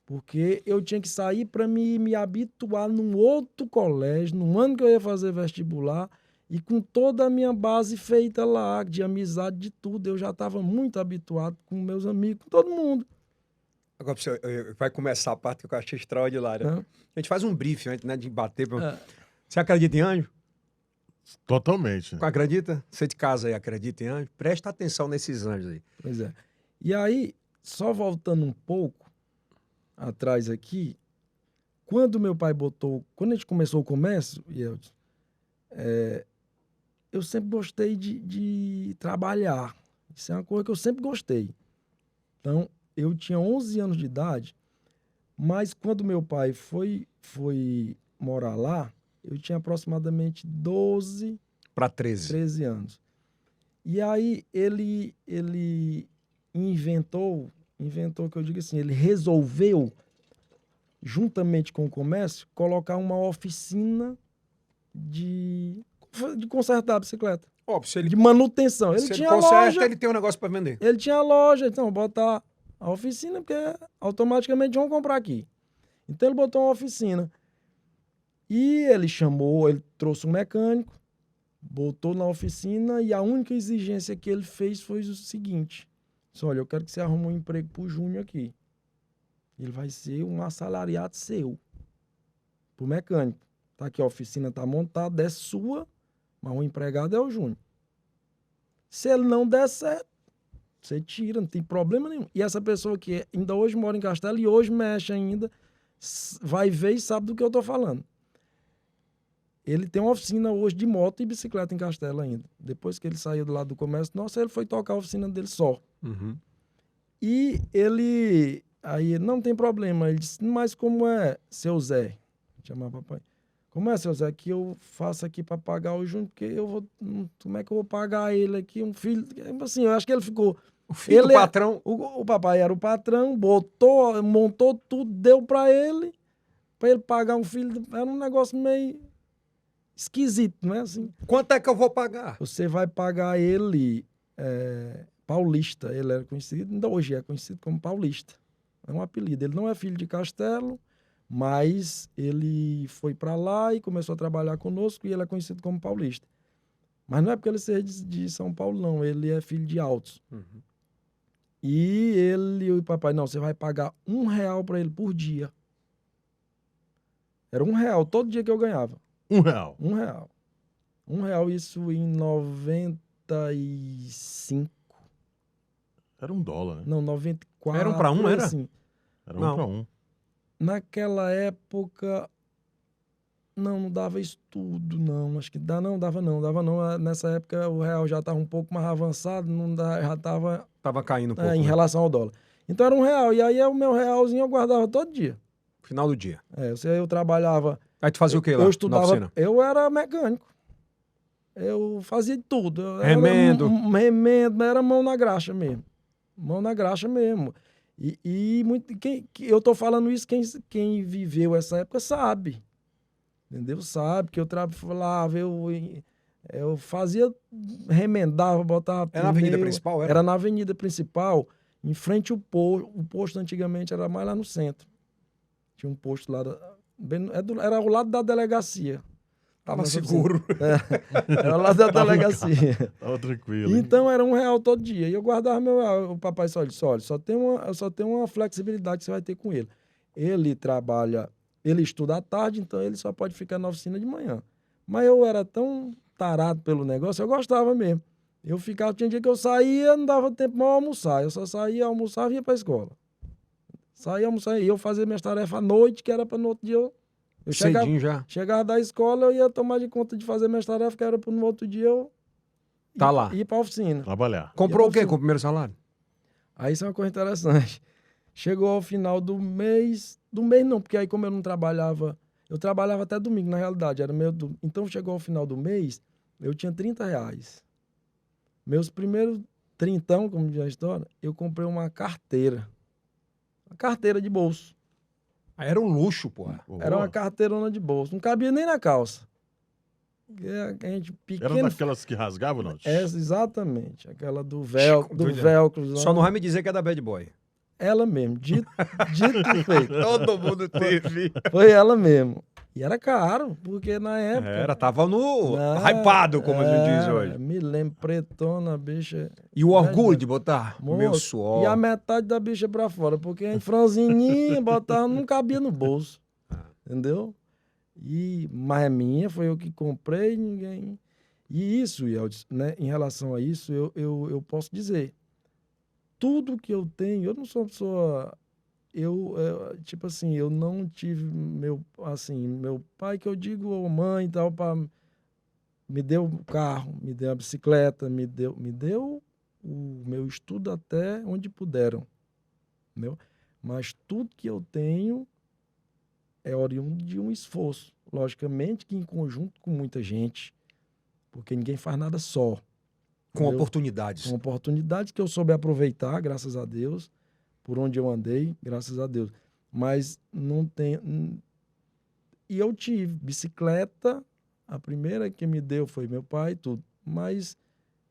Porque eu tinha que sair para me habituar num outro colégio, no ano que eu ia fazer vestibular, e com toda a minha base feita lá, de amizade, de tudo. Eu já estava muito habituado com meus amigos, com todo mundo. Agora vai começar a parte que eu achei extraordinária. Né? A gente faz um briefing antes, né, de bater. É. Você acredita em anjo? Totalmente. Acredita? Você de casa aí acredita em anjo? Presta atenção nesses anjos aí. Pois é. E aí, só voltando um pouco atrás aqui, quando a gente começou o comércio, eu sempre gostei de trabalhar. Isso é uma coisa que eu sempre gostei. Então, eu tinha 11 anos de idade, mas quando meu pai foi morar lá, eu tinha aproximadamente 12 Para 13 anos. E aí ele inventou que eu digo assim, ele resolveu, juntamente com o comércio, colocar uma oficina de consertar a bicicleta. Óbvio, se ele, De manutenção. Ele se tinha ele conserta, loja. ele tem um negócio para vender. Ele tinha loja, então botar a oficina, porque automaticamente vão comprar aqui. Então ele botou uma oficina. E ele trouxe um mecânico, botou na oficina e a única exigência que ele fez foi o seguinte: disse, olha, eu quero que você arrume um emprego pro Júnior aqui. Ele vai ser um assalariado seu, pro mecânico. Tá aqui, a oficina tá montada, é sua, mas o empregado é o Júnior. Se ele não der certo, você tira, não tem problema nenhum. E essa pessoa que ainda hoje mora em Castelo e hoje mexe ainda, vai ver e sabe do que eu tô falando. Ele tem uma oficina hoje de moto e bicicleta em Castelo ainda. Depois que ele saiu do lado do comércio nosso, ele foi tocar a oficina dele só. Uhum. E ele... Aí ele, não tem problema. Ele disse, mas como é, seu Zé? Chamar papai. Como é, seu Zé, que eu faço aqui para pagar o Júnior? Porque eu vou... Como é que eu vou pagar ele aqui? Um filho... Assim, eu acho que ele ficou... O filho do patrão... O papai era o patrão, montou tudo, deu para ele pagar um filho. Era um negócio meio esquisito, não é assim? Quanto é que eu vou pagar? Você vai pagar ele Paulista. Ele era conhecido, ainda hoje é conhecido como Paulista. É um apelido. Ele não é filho de Castelo, mas ele foi para lá e começou a trabalhar conosco e ele é conhecido como Paulista. Mas não é porque ele seja de São Paulo, não. Ele é filho de Altos. Uhum. E ele e o papai, não, você vai pagar R$1 para ele por dia. Era R$1 todo dia que eu ganhava. R$1. R$1. R$1, isso em 95. Era $1, né? Não, 94. Era 1 para 1, era? Assim. Era 1 Não. para 1. Naquela época, não dava estudo, não. Acho que dava não. Nessa época o real já estava um pouco mais avançado, já estava Tava caindo um pouco. em né? relação ao dólar. Então era R$1. E aí o meu realzinho eu guardava todo dia. Final do dia. Eu trabalhava. Aí tu fazia o que lá? Eu Na estudava. oficina? Eu era mecânico. Eu fazia de tudo. Remendo. Remendo, era mão na graxa mesmo. Mão na graxa mesmo. E eu tô falando isso, quem viveu essa época sabe. Entendeu? Sabe que eu trabalhava, eu fazia, remendava, botava. Era na avenida pneu. principal? Era na avenida principal, em frente ao posto. O posto antigamente era mais lá no centro. Tinha um posto lá, era ao lado da delegacia. Tava seguro. Era ao lado da delegacia. Tava tranquilo. Então era R$1 todo dia. E eu guardava meu real. O papai só disse, olha, só tem uma flexibilidade que você vai ter com ele. Ele estuda à tarde, então ele só pode ficar na oficina de manhã. Mas eu era tão tarado pelo negócio, eu gostava mesmo. Tinha dia que eu saía, não dava tempo para almoçar. Eu só saía, almoçava e ia para a escola. Saía, almoçava e eu fazia minhas tarefas à noite, que era para no outro dia eu Cedinho já. chegava da escola, eu ia tomar de conta de fazer minhas tarefas, que era para no outro dia eu ir para a oficina. Trabalhar. Comprou o quê com o primeiro salário? Aí isso é uma coisa interessante. Chegou ao final do mês não, porque aí como eu não trabalhava, eu trabalhava até domingo, na realidade, então chegou ao final do mês, eu tinha R$30. Meus primeiros trintão, como diz a história, eu comprei uma carteira de bolso. Aí era um luxo, porra. Era uma carteirona de bolso, não cabia nem na calça. A gente pequeno... Era daquelas que rasgavam, não? Exatamente, aquela do velcro. Só não vai me dizer que é da Bad Boy. Ela mesmo, dito e feito. Todo mundo teve. Foi ela mesmo. E era caro, porque na época... Tava no hypado, como a gente diz hoje. Me lembro, pretona, bicha. E o orgulho de botar Moço, meu suor. E a metade da bicha pra fora, porque a gente franzininha, botava, não cabia no bolso. Entendeu? Mas é minha, foi eu que comprei, ninguém... E isso, Yeldis, né, em relação a isso, eu posso dizer, tudo que eu tenho, eu não sou uma pessoa... tipo assim, eu não tive meu pai, que eu digo, ou mãe e tal, me deu o carro, me deu a bicicleta, me deu o meu estudo até onde puderam, entendeu? Mas tudo que eu tenho é oriundo de um esforço, logicamente que em conjunto com muita gente, porque ninguém faz nada só. Com entendeu? oportunidades. Com oportunidades que eu soube aproveitar, graças a Deus, por onde eu andei, graças a Deus. Mas não tem... E eu tive bicicleta, a primeira que me deu foi meu pai, tudo. Mas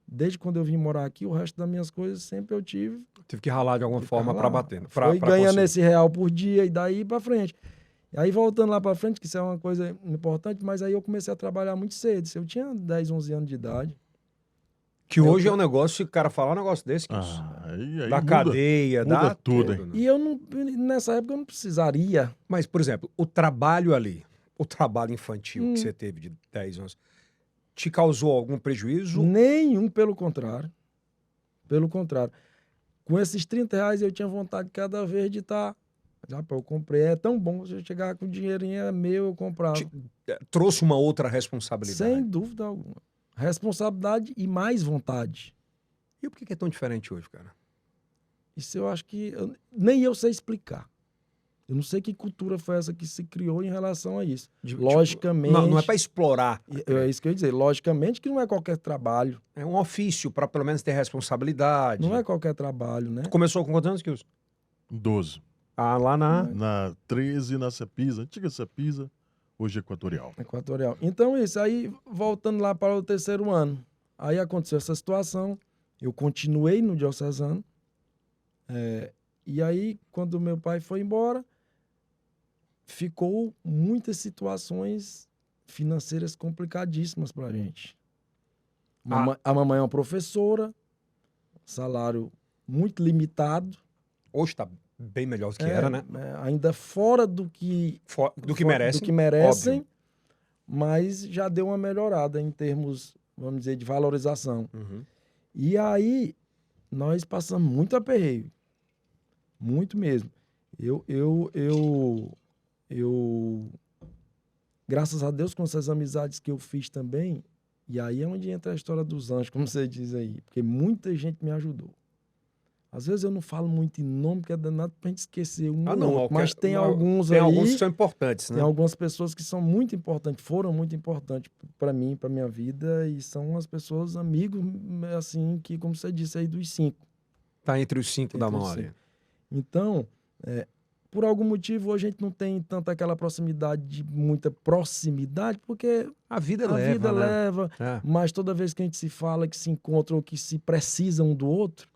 desde quando eu vim morar aqui, o resto das minhas coisas sempre eu tive. Tive que ralar de alguma forma para bater. Foi ganhando esse R$1 por dia e daí para frente. E aí, voltando lá para frente, que isso é uma coisa importante, mas aí eu comecei a trabalhar muito cedo. Eu tinha 10, 11 anos de idade. Que hoje é um negócio, se o cara falar um negócio desse, que Aí da muda, cadeia, muda dá tudo, tudo, hein? né? E eu não, nessa época eu não precisaria. Mas, por exemplo, o trabalho ali, o trabalho infantil que Hum. você teve de 10 anos, te causou algum prejuízo? Nenhum, pelo contrário. Pelo contrário. Com esses R$ 30 eu tinha vontade cada vez de estar. Eu comprei, é tão bom se eu chegar com o dinheirinho é meu, eu comprava. Trouxe uma outra responsabilidade. Sem dúvida alguma. Responsabilidade e mais vontade. E por que é tão diferente hoje, cara? Isso eu acho que nem eu sei explicar. Eu não sei que cultura foi essa que se criou em relação a isso. Logicamente. Não é para explorar. É isso que eu ia dizer. Logicamente que não é qualquer trabalho. É um ofício para pelo menos ter responsabilidade. Não é qualquer trabalho, né? Tu começou com quantos anos, Kilson? 12. Ah, lá Na 13, na Cepisa, antiga Cepisa, hoje Equatorial. Equatorial. Então, isso. Aí, voltando lá para o 3º ano. Aí aconteceu essa situação. Eu continuei no diocesano. E aí, quando meu pai foi embora, ficou muitas situações financeiras complicadíssimas para a gente. A mamãe é uma professora, salário muito limitado. Hoje está bem melhor do que era, né? Ainda fora do que merecem. óbvio. Mas já deu uma melhorada em termos, vamos dizer, de valorização. Uhum. E aí, nós passamos muito aperreio. Muito mesmo. Graças a Deus, com essas amizades que eu fiz também, e aí é onde entra a história dos anjos, como você diz aí, porque muita gente me ajudou. Às vezes eu não falo muito em nome, porque é danado pra gente esquecer um ou outro, mas tem alguns aí... Tem alguns que são importantes, né? Tem algumas pessoas que são muito importantes, foram muito importantes para mim, para minha vida, e são as pessoas, amigos, assim, que, como você disse aí, dos 5. Tá entre os 5 da mão ali. Então, por algum motivo, hoje a gente não tem tanta aquela proximidade, muita proximidade, porque a vida leva, leva. Mas toda vez que a gente se fala, que se encontra ou que se precisa um do outro,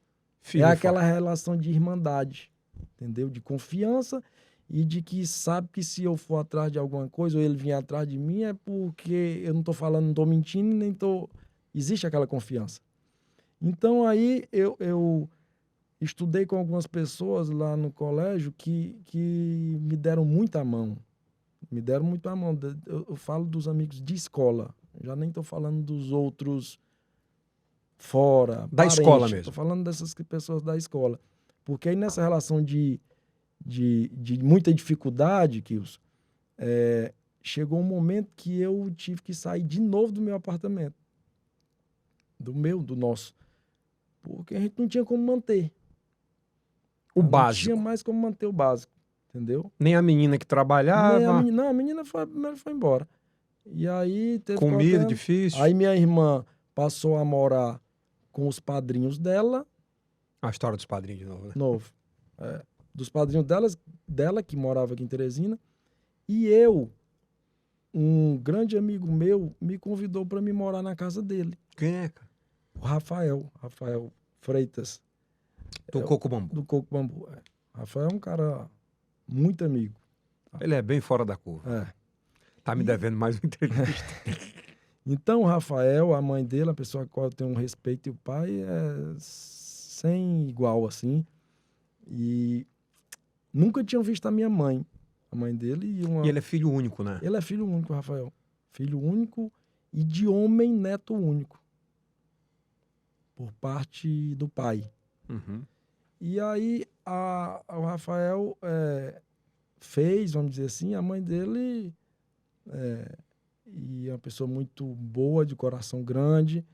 Filho é aquela relação de irmandade, entendeu? De confiança e de que sabe que se eu for atrás de alguma coisa ou ele vier atrás de mim, é porque eu não estou falando, não estou mentindo, nem estou... Existe aquela confiança. Então, aí eu estudei com algumas pessoas lá no colégio que me deram muita mão. Me deram muito a mão. Eu falo dos amigos de escola. Já nem estou falando dos outros fora. Da escola mesmo. Estou falando dessas pessoas da escola. Porque aí nessa relação de muita dificuldade, Kilson, chegou um momento que eu tive que sair de novo do meu apartamento. Do nosso. Porque a gente não tinha como manter. O básico. Não tinha mais como manter o básico, entendeu? Nem a menina que trabalhava. A menina primeiro foi embora. E aí teve comida difícil. Aí minha irmã passou a morar com os padrinhos dela. A história dos padrinhos de novo, né? Dos padrinhos dela, que morava aqui em Teresina. E um grande amigo meu, me convidou para me morar na casa dele. Quem é, cara? O Rafael Freitas. Do Coco Bambu. Do Coco Bambu. Rafael é um cara muito amigo. Ele é bem fora da curva. Tá me devendo mais uma entrevista. Então, o Rafael, a mãe dele, a pessoa a qual eu tenho um respeito, e o pai é sem igual, assim. E nunca tinham visto a minha mãe, a mãe dele. E ele é filho único, né? Ele é filho único, Rafael. Filho único e de homem neto único. Por parte do pai. Uhum. E aí, o Rafael fez, vamos dizer assim, a mãe dele... e é uma pessoa muito boa, de coração grande.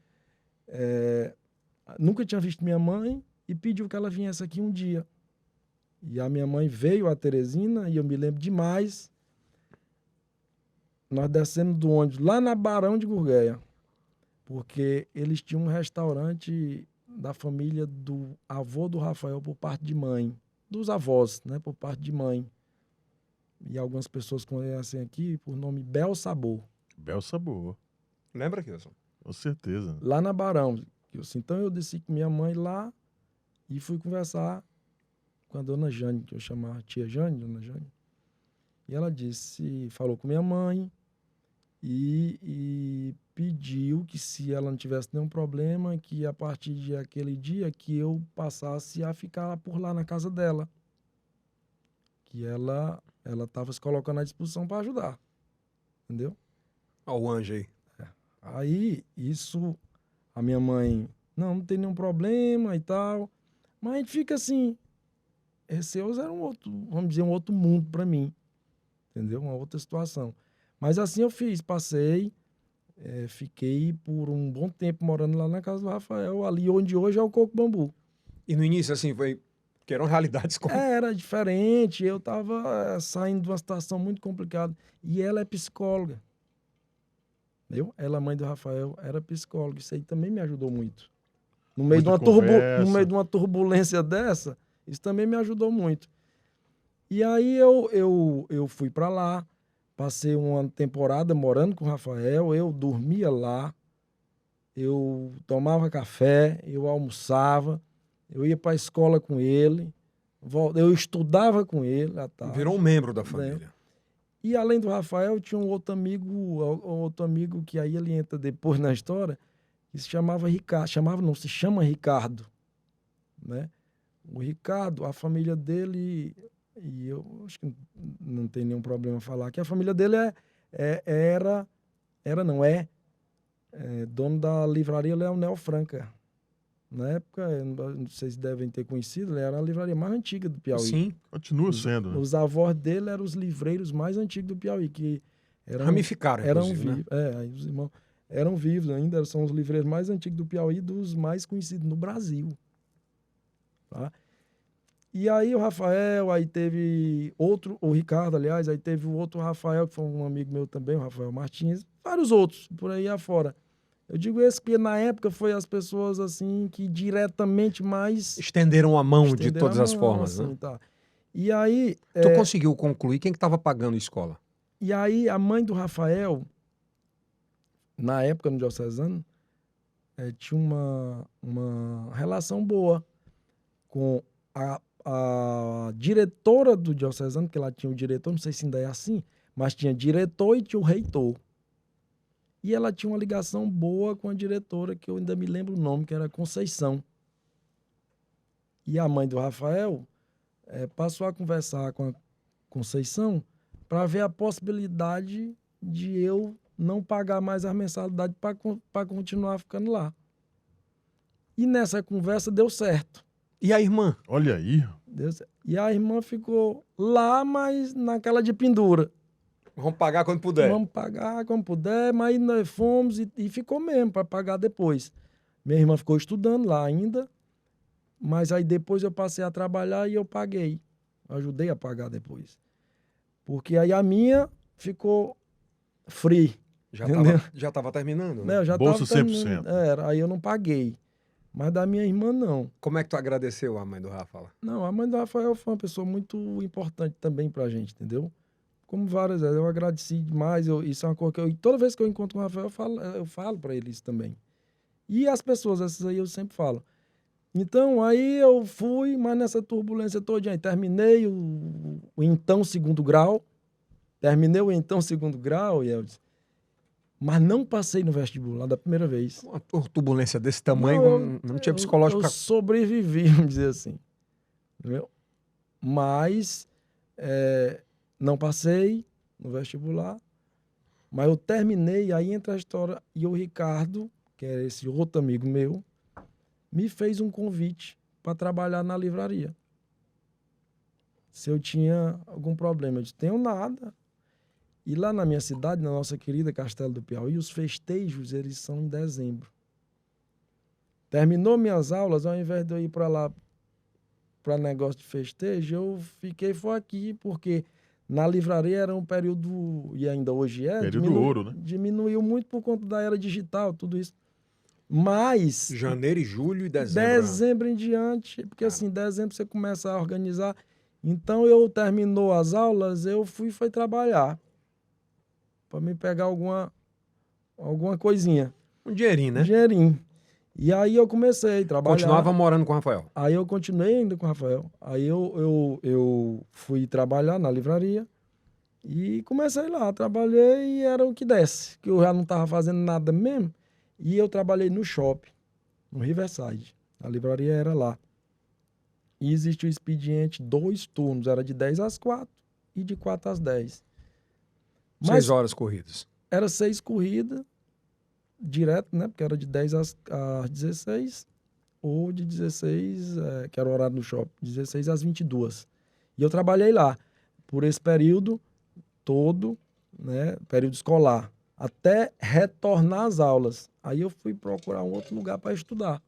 Nunca tinha visto minha mãe e pediu que ela viesse aqui um dia. E a minha mãe veio a Teresina e eu me lembro demais. Nós descemos do ônibus lá na Barão de Gurgueia, porque eles tinham um restaurante da família do avô do Rafael por parte de mãe, dos avós, né, por parte de mãe. E algumas pessoas conhecem aqui por nome Bel Sabor. Bel Sabor. Lembra, Kilson? Com certeza. Lá na Barão, Kilson. Então eu desci com minha mãe lá e fui conversar com a dona Jane, que eu chamava tia Jane, dona Jane. E ela falou com minha mãe e pediu que, se ela não tivesse nenhum problema, que a partir de aquele dia que eu passasse a ficar por lá na casa dela. Que ela estava se colocando à disposição para ajudar. Entendeu? Ó, o anjo aí. Aí, a minha mãe, não tem nenhum problema e tal. Mas a gente fica assim, Receus era um outro mundo para mim. Entendeu? Uma outra situação. Mas assim eu fiz, passei, fiquei por um bom tempo morando lá na casa do Rafael, ali onde hoje é o Coco Bambu. E no início, assim, foi... Que eram realidades como... Era diferente, eu estava saindo de uma situação muito complicada. E ela é psicóloga. Entendeu? Ela, mãe do Rafael, era psicóloga. Isso aí também me ajudou muito. No meio no meio de uma turbulência dessa, isso também me ajudou muito. E aí eu fui para lá, passei uma temporada morando com o Rafael, eu dormia lá, eu tomava café, eu almoçava, eu ia para a escola com ele, eu estudava com ele à tarde. Virou um membro da família. E além do Rafael, tinha um outro amigo que aí ele entra depois na história, que se chamava Ricardo. Se chama Ricardo, né? O Ricardo, a família dele, e eu acho que não tem nenhum problema falar, que a família dele é dono da livraria Leonel Franca. Na época, vocês devem ter conhecido, ele era a livraria mais antiga do Piauí. Sim. Continua sendo. Né? Os avós dele eram os livreiros mais antigos do Piauí, que ramificaram, inclusive, né? Aí os irmãos eram vivos ainda, são os livreiros mais antigos do Piauí, dos mais conhecidos no Brasil. Tá? E aí o Rafael, aí teve o Ricardo, aliás, aí teve o outro Rafael, que foi um amigo meu também, o Rafael Martins, vários outros, por aí afora. Eu digo esse porque na época foi as pessoas assim que diretamente mais... Estenderam a mão de todas as formas, assim, né? Tá. E aí... Tu conseguiu concluir quem que estava pagando a escola? E aí a mãe do Rafael, na época no Diocesano, tinha uma relação boa com a diretora do Diocesano, que lá tinha o diretor, não sei se ainda é assim, mas tinha diretor e tinha o reitor. E ela tinha uma ligação boa com a diretora, que eu ainda me lembro o nome, que era Conceição. E a mãe do Rafael passou a conversar com a Conceição para ver a possibilidade de eu não pagar mais as mensalidades para continuar ficando lá. E nessa conversa deu certo. E a irmã? Olha aí. E a irmã ficou lá, mas naquela de pendura. Vamos pagar quando puder. Vamos pagar quando puder, mas nós fomos e ficou mesmo para pagar depois. Minha irmã ficou estudando lá ainda, mas aí depois eu passei a trabalhar e eu paguei. Ajudei a pagar depois. Porque aí a minha ficou free. Já estava terminando? Né? Já Bolsa tava 100%. Aí eu não paguei. Mas da minha irmã, não. Como é que tu agradeceu a mãe do Rafa? Não, a mãe do Rafael foi uma pessoa muito importante também pra gente, entendeu? Como várias vezes, eu agradeci demais. Isso é uma coisa que toda vez que eu encontro com o Rafael, eu falo pra ele isso também. E as pessoas, essas aí eu sempre falo. Então, aí eu fui, mas nessa turbulência toda, aí terminei o então segundo grau. Terminei o então segundo grau, Yeldis, mas não passei no vestibular da primeira vez. Uma turbulência desse tamanho, não tinha psicológico. Eu sobrevivi, vamos dizer assim. Entendeu? Mas não passei no vestibular, mas eu terminei, aí entra a história, e o Ricardo, que é esse outro amigo meu, me fez um convite para trabalhar na livraria. Se eu tinha algum problema. Eu disse, tenho nada. E lá na minha cidade, na nossa querida Castelo do Piauí, os festejos, eles são em dezembro. Terminou minhas aulas, ao invés de eu ir para lá para negócio de festejo, eu foi aqui, porque na livraria era um período, e ainda hoje período ouro, né? Diminuiu muito por conta da era digital, tudo isso. Mas... Janeiro, julho e dezembro. Dezembro em diante, porque assim, dezembro você começa a organizar. Então, eu terminou as aulas, eu fui trabalhar. Para me pegar alguma coisinha. Um dinheirinho, né? Um dinheirinho. E aí eu comecei a trabalhar. Continuava morando com o Rafael? Aí eu continuei ainda com o Rafael. Aí eu fui trabalhar na livraria E comecei lá, trabalhei e era o que desse, que eu já não estava fazendo nada mesmo. E eu trabalhei no shopping, no Riverside. A livraria era lá. E existia o expediente 2 turnos, era de 10 às 4 e de 4 às 10. 6 horas corridas. Era 6 corridas, direto, né? Porque era de 10 às 16, ou de 16, que era o horário no shopping, 16 às 22. E eu trabalhei lá por esse período todo, né? Período escolar, até retornar às aulas. Aí eu fui procurar um outro lugar para estudar.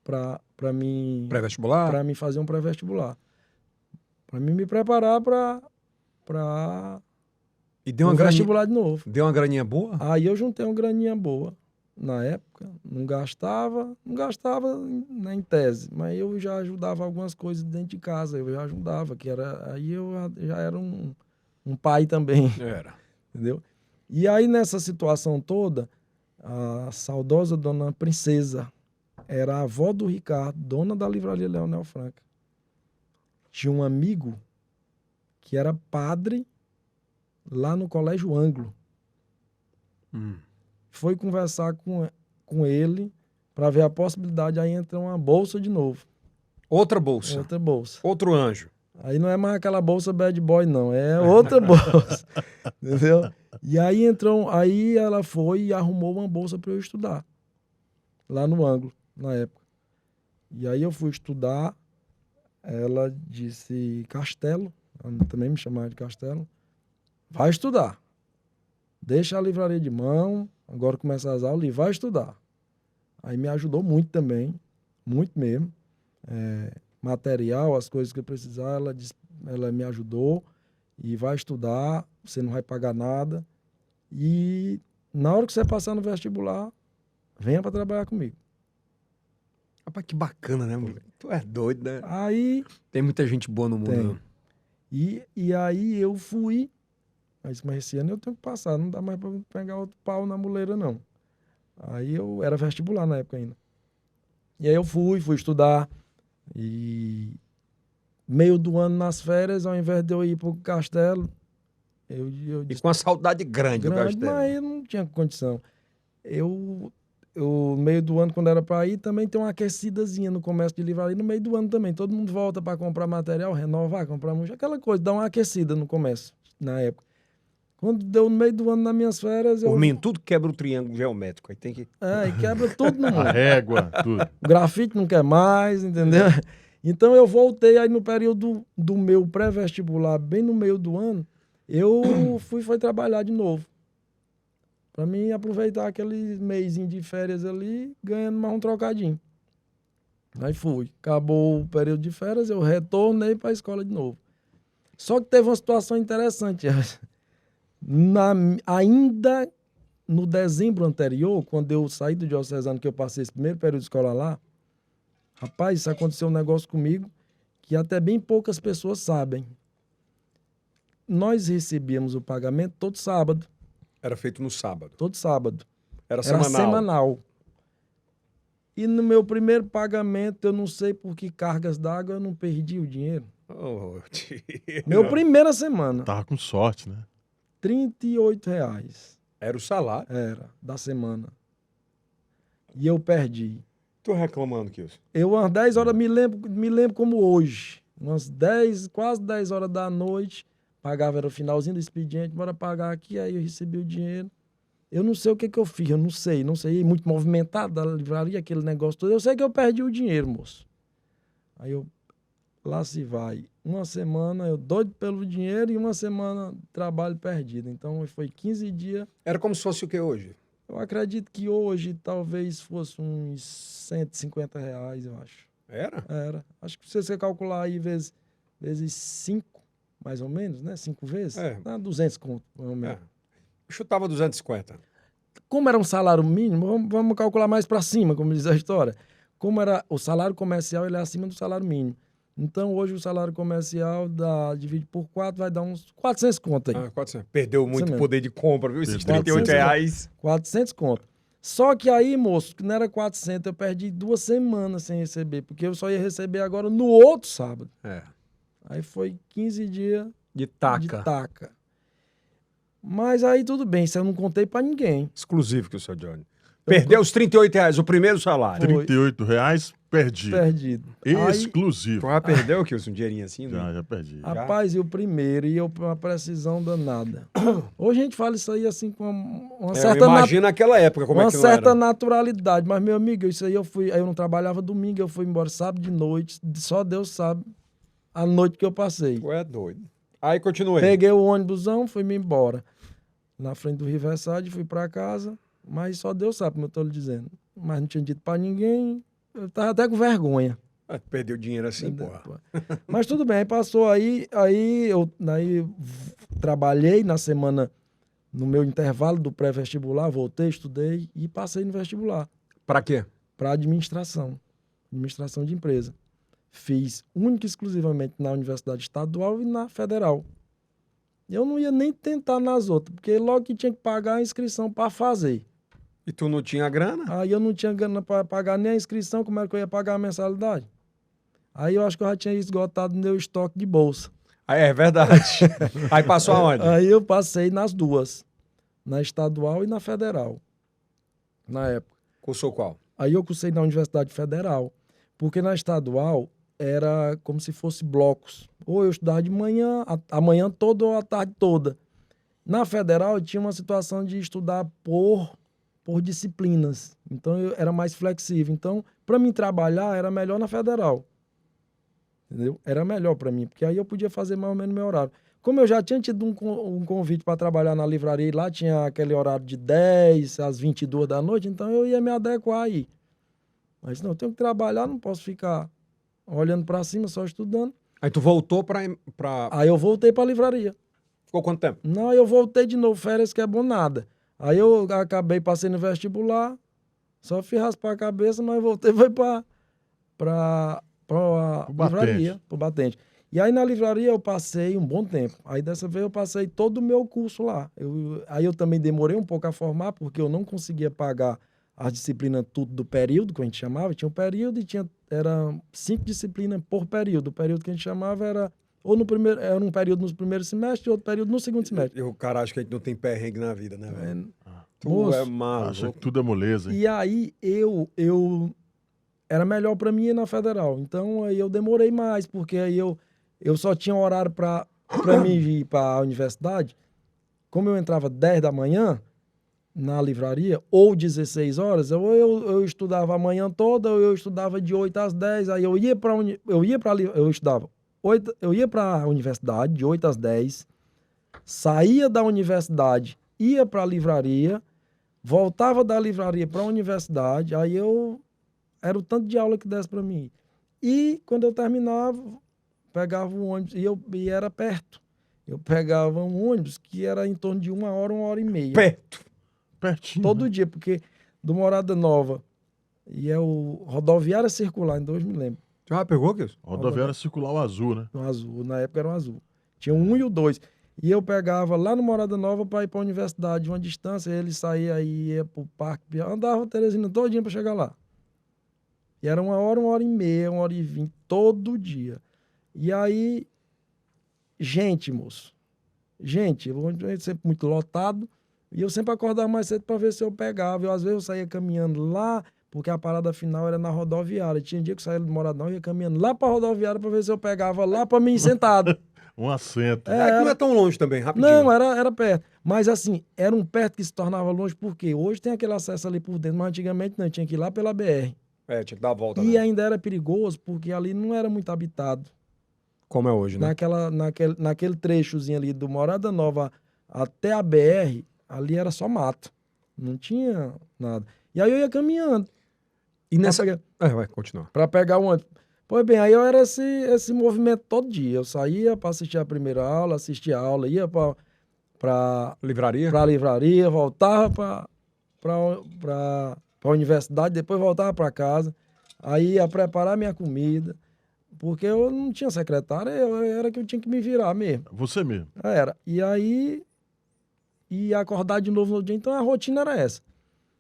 Para mim Pré-vestibular? fazer um pré-vestibular. Para mim me preparar para E deu uma um graninha, vestibular de novo. deu uma graninha boa? Aí eu juntei uma graninha boa na época. Não gastava nem em tese, mas eu já ajudava algumas coisas dentro de casa. Eu já ajudava, aí eu já era um pai também, Era. entendeu? E aí nessa situação toda, a saudosa dona Princesa era a avó do Ricardo, dona da livraria Leonel Franca. Tinha um amigo que era padre lá no Colégio Anglo. Foi conversar com ele para ver a possibilidade, aí entra uma bolsa de novo. Outra bolsa. Outra bolsa. Outro anjo. Aí não é mais aquela bolsa bad boy, não. É outra bolsa. Entendeu? E aí ela foi e arrumou uma bolsa para eu estudar. Lá no Anglo, na época. E aí eu fui estudar. Ela disse, Castelo, ela também me chamava de Castelo, vai estudar. Deixa a livraria de mão, agora começa as aulas e vai estudar. Aí me ajudou muito também, muito mesmo. Material, as coisas que eu precisar, ela me ajudou. E vai estudar, você não vai pagar nada. E na hora que você passar no vestibular, venha para trabalhar comigo. Rapaz, que bacana, né, moleque? Tu é doido, né? Aí, Tem muita gente boa no mundo. Tem. Né? e aí eu fui. Aí disse, mas esse ano eu tenho que passar, não dá mais para pegar outro pau na muleira, não. Aí eu era vestibular na época ainda. E aí eu fui estudar. E meio do ano nas férias, ao invés de eu ir pro castelo, eu E disse, com uma saudade grande, do grande, castelo. mas eu não tinha condição. Eu meio do ano, quando era para ir, também tem uma aquecidazinha no comércio de livraria, no meio do ano também. Todo mundo volta para comprar material, renovar, comprar música, aquela coisa, dá uma aquecida no comércio, na época. Quando deu no meio do ano, nas minhas férias, Por mim, tudo quebra o triângulo geométrico. Aí tem que... e quebra tudo no A mundo. régua, tudo. O grafite não quer mais, entendeu? Então eu voltei aí no período do meu pré-vestibular, bem no meio do ano, eu foi trabalhar de novo. Para mim aproveitar aquele mêsinho de férias ali, ganhando mais um trocadinho. Aí fui. Acabou o período de férias, eu retornei para a escola de novo. Só que teve uma situação interessante. Ainda no dezembro anterior, quando eu saí do diocesano, que eu passei esse primeiro período escolar lá, rapaz, isso aconteceu um negócio comigo que até bem poucas pessoas sabem. Nós recebíamos o pagamento todo sábado. Era feito no sábado. Todo sábado. Era Era semanal. semanal. E no meu primeiro pagamento, eu não sei por que cargas d'água, eu não perdi o dinheiro. Oh, tio. Meu primeira semana, Tava com sorte, né? R$38 Era o salário. era da semana. E eu perdi. Tô reclamando, Kilson. Eu, umas 10 horas, me lembro como hoje. Umas 10, quase 10 horas da noite, pagava, era o finalzinho do expediente, bora pagar aqui, aí eu recebi o dinheiro. Eu não sei o que eu fiz, eu não sei, muito movimentado da livraria, aquele negócio todo. Eu sei que eu perdi o dinheiro, moço. Aí lá se vai. Uma semana eu doido pelo dinheiro e uma semana de trabalho perdido. Então foi 15 dias. Era como se fosse o que hoje? Eu acredito que hoje talvez fosse uns R$150, eu acho. Era? Era. Acho que se você calcular aí vezes 5, mais ou menos, né? 5 vezes, dá 200 conto, mais ou menos. Eu chutava 250. Como era um salário mínimo, vamos calcular mais para cima, como diz a história. Como era o salário comercial, ele é acima do salário mínimo. Então, hoje, o salário comercial divide por 4, vai dar uns 400 conto aí. 400. Perdeu muito mesmo. poder de compra, viu? Esses Perdeu. R$38. 400 conto. Só que aí, moço, que não era 400, eu perdi 2 semanas sem receber, porque eu só ia receber agora no outro sábado. É. Aí foi 15 dias De de taca. taca. Mas aí tudo bem, isso eu não contei pra ninguém. Exclusivo que o seu Johnny. Perdeu os R$ 38, o primeiro salário. Foi. R$ 38 perdido. Perdido. Aí, Exclusivo. Tu já perdeu, Kilson, um dinheirinho assim? né? Já perdi. rapaz, e o primeiro, e eu com uma precisão danada. Hoje a gente fala isso aí assim com uma certa Imagina naquela época como uma é que não certa era. naturalidade. Mas, meu amigo, isso aí aí eu não trabalhava domingo, eu fui embora sábado de noite, só Deus sabe a noite que eu passei. Tu é doido. Aí continuei. Peguei o ônibusão, fui-me embora. Na frente do Riverside, fui pra casa, mas só Deus sabe, como eu tô lhe dizendo. Mas não tinha dito pra ninguém, eu tava até com vergonha. Perdeu dinheiro assim, porra. Mas tudo bem, aí passou aí eu trabalhei na semana, no meu intervalo do pré-vestibular, voltei, estudei e passei no vestibular Pra quê? para administração de empresa. Fiz única e exclusivamente na Universidade Estadual e na Federal. Eu não ia nem tentar nas outras, porque logo que tinha que pagar a inscrição para fazer. E tu não tinha grana? Aí eu não tinha grana para pagar nem a inscrição, como é que eu ia pagar a mensalidade? Aí eu acho que eu já tinha esgotado meu estoque de bolsa. Aí é verdade. Aí passou aonde? Aí eu passei nas duas, na estadual e na federal, na época. Cursou qual? Aí eu cursei na Universidade Federal, porque na estadual era como se fosse blocos. Ou eu estudava de manhã, a manhã toda ou a tarde toda. Na federal eu tinha uma situação de estudar por disciplinas. Então eu era mais flexível. Então, para mim trabalhar era melhor na federal. Entendeu? Era melhor para mim, porque aí eu podia fazer mais ou menos meu horário. Como eu já tinha tido um convite para trabalhar na livraria, e lá tinha aquele horário de 10 às 22 da noite, então eu ia me adequar aí. Mas não, eu tenho que trabalhar, não posso ficar olhando para cima, só estudando. Aí tu voltou pra... Aí eu voltei para a livraria. Ficou quanto tempo? Não, eu voltei de novo, férias que é bom nada. Aí eu acabei, passei no vestibular, só fui raspar a cabeça, mas voltei, foi para livraria, pro batente. E aí na livraria eu passei um bom tempo. Aí dessa vez eu passei todo o meu curso lá. Aí eu também demorei um pouco a formar, porque eu não conseguia pagar as disciplinas tudo do período, que a gente chamava. Tinha um período e era 5 disciplinas por período. O período que a gente chamava era era um período no primeiro semestre e outro período no segundo semestre. O cara acha que a gente não tem perrengue na vida, né, velho? Tu Moço, é maluco. Acha que tudo é moleza, hein? E aí eu era melhor para mim ir na federal. Então aí eu demorei mais, porque aí eu só tinha horário para mim ir para a universidade. Como eu entrava 10 da manhã na livraria, ou 16 horas, eu estudava a manhã toda, ou eu estudava de 8 às 10, aí eu ia para eu estudava 8, eu ia para a universidade de 8 às 10, saía da universidade, ia para a livraria, voltava da livraria para a universidade, aí era o tanto de aula que desse para mim. E quando eu terminava, pegava um ônibus, e era perto. Eu pegava um ônibus que era em torno de 1 hora e meia. Perto. Pertinho. Todo né? dia, porque do Morada Nova e é o Rodoviária Circular, em 2000, me lembro. Tu já pegou, Kilson? Rodoviária circular o azul, né? No azul, na época era um azul. Tinha o 1 e o 2. E eu pegava lá no Morada Nova para ir para a universidade, uma distância, ele saía aí, ia pro parque, andava Teresina todinha para chegar lá. E era 1 hora e meia, 1 hora e 20, todo dia. E aí, gente, moço. Gente, o ônibus sempre muito lotado. E eu sempre acordava mais cedo para ver se eu pegava. Às vezes eu saía caminhando lá, porque a parada final era na rodoviária. Tinha dia que eu saía do Moradão e ia caminhando lá para a rodoviária para ver se eu pegava lá para mim sentado. Um assento. É que não é tão longe também, rapidinho. Não, era perto. Mas assim, era um perto que se tornava longe, porque hoje tem aquele acesso ali por dentro, mas antigamente não, tinha que ir lá pela BR. É, tinha que dar a volta, E né? ainda era perigoso, porque ali não era muito habitado. Como é hoje, né? Naquele trechozinho ali do Morada Nova até a BR, ali era só mato. Não tinha nada. E aí eu ia caminhando E nessa... vai, continua. para pegar o ônibus. Pois bem, aí eu era esse movimento todo dia. Eu saía para assistir a primeira aula, assistia a aula, ia para Livraria? a livraria, voltava para a universidade, depois voltava para casa. Aí ia preparar minha comida, porque eu não tinha secretária, era que eu tinha que me virar mesmo. Você mesmo. Era. E aí, ia acordar de novo no dia. Então a rotina era essa.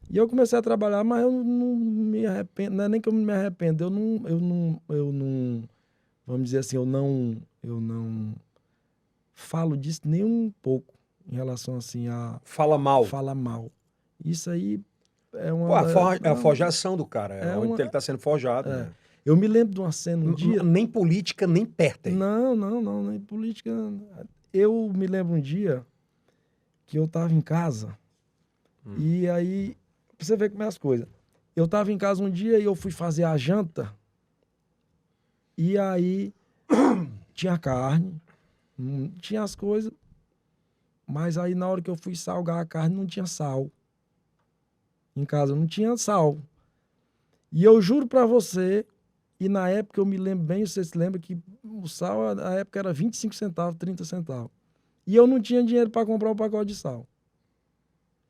E eu comecei a trabalhar, mas eu não me arrependo, não é nem que eu me arrependo, eu não, vamos dizer assim, eu não falo disso nem um pouco em relação assim a Fala mal. falar mal. Isso aí é uma... Pô, é a forjação do cara. É onde ele tá sendo forjado. É. Né? Eu me lembro de uma cena um dia... Nem política, nem perto aí. Não, nem política. Eu me lembro um dia que eu tava em casa e aí, pra você ver como é as coisas. Eu tava em casa um dia e eu fui fazer a janta e aí tinha carne, tinha as coisas, mas aí na hora que eu fui salgar a carne não tinha sal. Em casa não tinha sal. E eu juro pra você, e na época eu me lembro bem, você se lembra que o sal na época era 25 centavos, 30 centavos. E eu não tinha dinheiro para comprar um pacote de sal.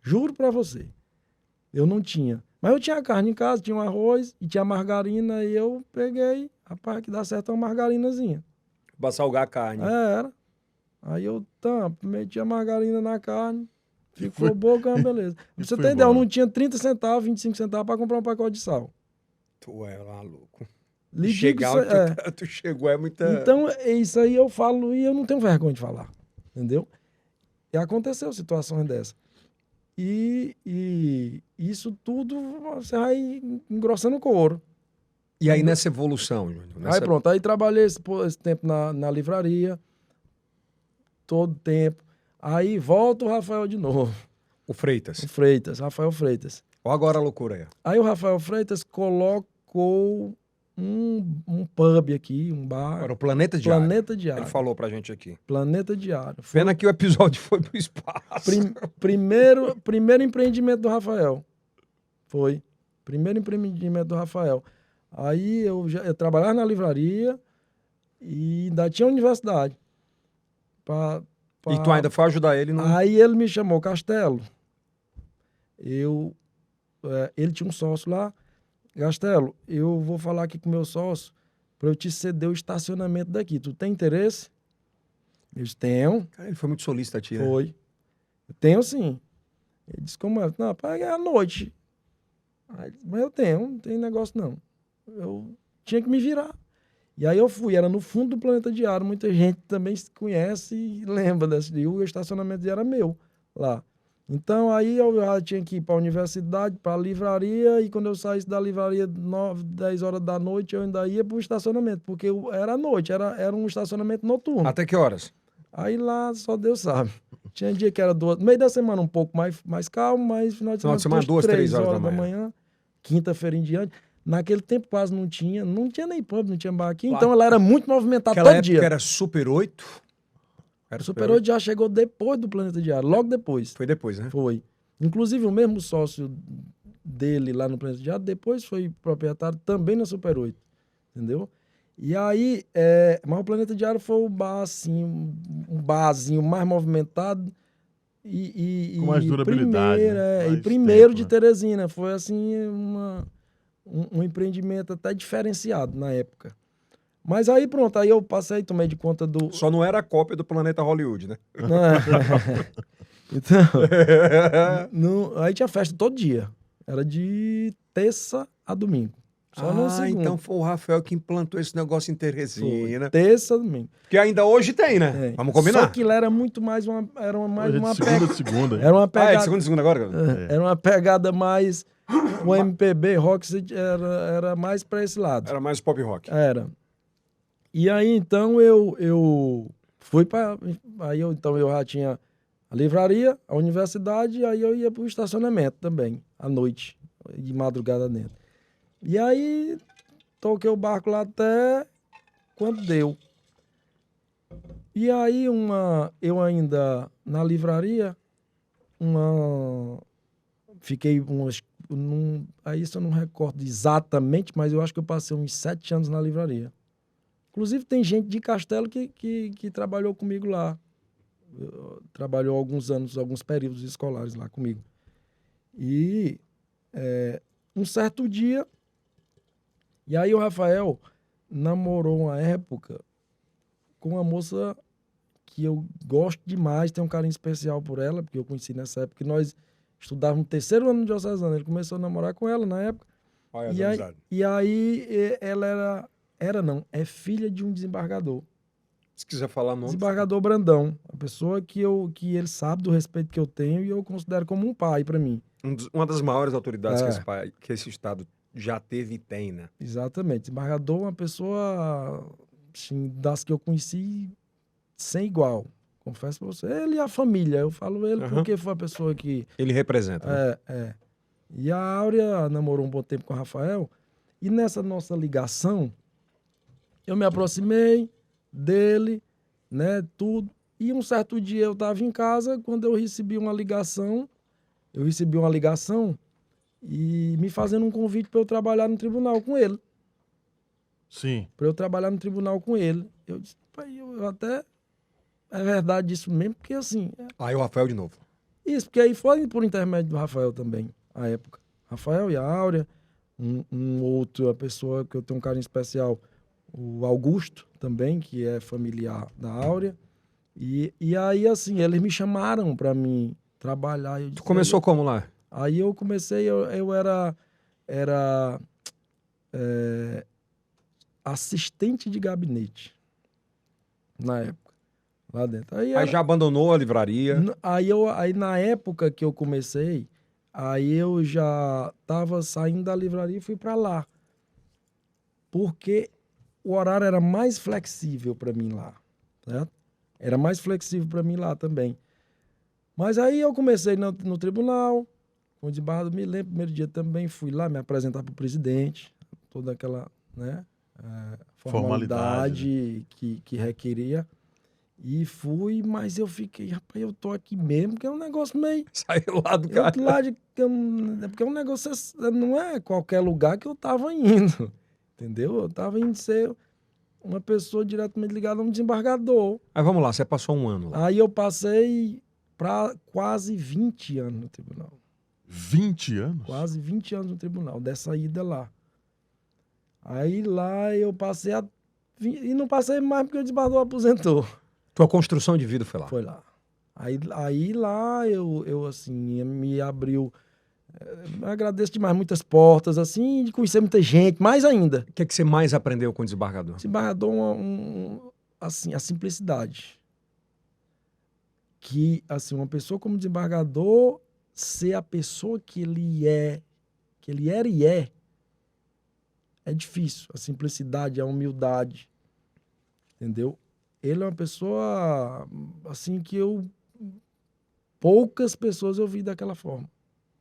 Juro pra você. Eu não tinha. Mas eu tinha carne em casa, tinha um arroz e tinha margarina e eu peguei, rapaz, que dá certo uma margarinazinha. Pra salgar a carne. Era. Aí eu meti a margarina na carne, ficou boa, beleza. Pra você ter ideia, eu não tinha 30 centavos, 25 centavos para comprar um pacote de sal. Tu é maluco. Lhe digo Chegar isso, onde tu chegou é muita... Então, isso aí eu falo e eu não tenho vergonha de falar, entendeu? E aconteceu situações dessas. E isso tudo você vai engrossando o couro. E aí nessa evolução, Júnior? Aí pronto, aí trabalhei esse tempo na livraria, todo tempo. Aí volta o Rafael de novo. O Freitas. O Freitas, Rafael Freitas. Olha agora a loucura aí. Aí o Rafael Freitas colocou um pub aqui, um bar. Era o Planeta Diário. Planeta Diário. Ele falou pra gente aqui. Planeta Diário. Pena que o episódio foi pro espaço. Primeiro empreendimento do Rafael. Foi. Primeiro empreendimento do Rafael. Aí eu trabalhava na livraria e ainda tinha universidade. E tu ainda foi ajudar ele? Aí ele me chamou, Castelo. Ele tinha um sócio lá. Castelo, eu vou falar aqui com o meu sócio para eu te ceder o estacionamento daqui. Tu tem interesse? Eu disse, tenho. Cara, ele foi muito solícito a ti, né? Foi. Eu tenho sim. Ele disse, como é? Não, é à noite. Aí, mas eu tenho, não tem negócio não. Eu tinha que me virar. E aí eu fui, era no fundo do Planeta Diário. Muita gente também se conhece e lembra desse dia. O estacionamento era meu lá. Então aí eu já tinha que ir para a universidade, para a livraria, e quando eu saísse da livraria 9, 10 horas da noite, eu ainda ia para o estacionamento, porque era à noite, era um estacionamento noturno. Até que horas? Aí lá só Deus sabe. Tinha dia que era no meio da semana um pouco mais calmo, mas final de semana 2, 3 horas da manhã. Quinta-feira em diante. Naquele tempo quase não tinha nem pub, não tinha bar aqui, então ela era muito movimentada todo dia. Era Super 8? O Super 8 já chegou depois do Planeta Diário, logo depois. Foi depois, né? Foi. Inclusive o mesmo sócio dele lá no Planeta Diário, depois foi proprietário também na Super 8, entendeu? E aí, mas o Planeta Diário foi o bar, assim, um barzinho mais movimentado com mais durabilidade. Primeiro tempo, de Teresina. Foi, assim, um empreendimento até diferenciado na época. Mas aí, pronto, aí eu passei, tomei de conta do... Só não era a cópia do Planeta Hollywood, né? Então, aí tinha festa todo dia. Era de terça a domingo. Só no segundo. Então foi o Rafael que implantou esse negócio em Teresina. Terça a domingo. Que ainda hoje tem, né? Vamos combinar? Só que lá era muito mais uma... Era mais uma segunda. Era uma pegada... é de segunda agora? Era uma pegada mais... O MPB, rock, era mais pra esse lado. Era mais pop rock. Era. E aí, então, eu fui para... Aí, eu já tinha a livraria, a universidade, aí eu ia para o estacionamento também, à noite, de madrugada dentro. E aí, toquei o barco lá até quando deu. E aí, eu ainda, na livraria, fiquei aí isso eu não recordo exatamente, mas eu acho que eu passei uns 7 anos na livraria. Inclusive, tem gente de Castelo que trabalhou comigo lá. Trabalhou alguns anos, alguns períodos escolares lá comigo. E um certo dia... E aí o Rafael namorou uma época com uma moça que eu gosto demais, tenho um carinho especial por ela, porque eu conheci nessa época que nós estudávamos no 3º ano de diocesano. Ele começou a namorar com ela na época. E aí ela é filha de um desembargador. Se quiser falar nome. Desembargador Brandão, a pessoa que ele sabe do respeito que eu tenho e eu considero como um pai para mim. Uma das maiores autoridades É. que esse estado já teve e tem, né? Exatamente. Desembargador é uma pessoa, assim, das que eu conheci sem igual. Confesso pra você. Ele e a família. Eu falo ele Aham. porque foi a pessoa que... Ele representa, né? É. E a Áurea namorou um bom tempo com o Rafael. E nessa nossa ligação, eu me aproximei dele, né, tudo. E um certo dia eu estava em casa, quando eu recebi uma ligação e me fazendo um convite para eu trabalhar no tribunal com ele. Sim. Para eu trabalhar no tribunal com ele. Eu disse, pai, eu até... É verdade isso mesmo, porque assim... Aí o Rafael de novo. Isso, porque aí foi por intermédio do Rafael também, à época. Rafael e a Áurea, um outro, a pessoa que eu tenho um carinho especial, o Augusto também, que é familiar da Áurea. E aí, assim, eles me chamaram para mim trabalhar. Eu Tu disse, começou como lá? Aí eu comecei, eu era assistente de gabinete na época, lá dentro. Aí já abandonou a livraria. Aí na época que eu comecei, aí eu já estava saindo da livraria e fui para lá. Porque o horário era mais flexível para mim lá, certo? Era mais flexível para mim lá também. Mas aí eu comecei no tribunal, com o desembargador, me lembro, primeiro dia também fui lá me apresentar para o presidente, toda aquela, né, formalidade que requeria. E fui, mas eu fiquei, rapaz, eu tô aqui mesmo, que é um negócio meio... Saiu lá do Eu cara. tô lá porque é um negócio, não é qualquer lugar que eu tava indo, entendeu? Eu tava indo ser uma pessoa diretamente ligada a um desembargador. Aí vamos lá, você passou um ano lá. Aí eu passei para quase 20 anos no tribunal. 20 anos? Quase 20 anos no tribunal, dessa ida lá. Aí lá eu passei e não passei mais porque o desembargador aposentou. Tua construção de vida foi lá. Foi lá. Aí lá eu assim, me abriu... agradeço demais muitas portas, assim, de conhecer muita gente, mais ainda. O que é que você mais aprendeu com o desembargador? Desembargador, assim, a simplicidade. Que, assim, uma pessoa como desembargador, ser a pessoa que ele era e é difícil. A simplicidade, a humildade, entendeu? Ele é uma pessoa, assim, que poucas pessoas eu vi daquela forma.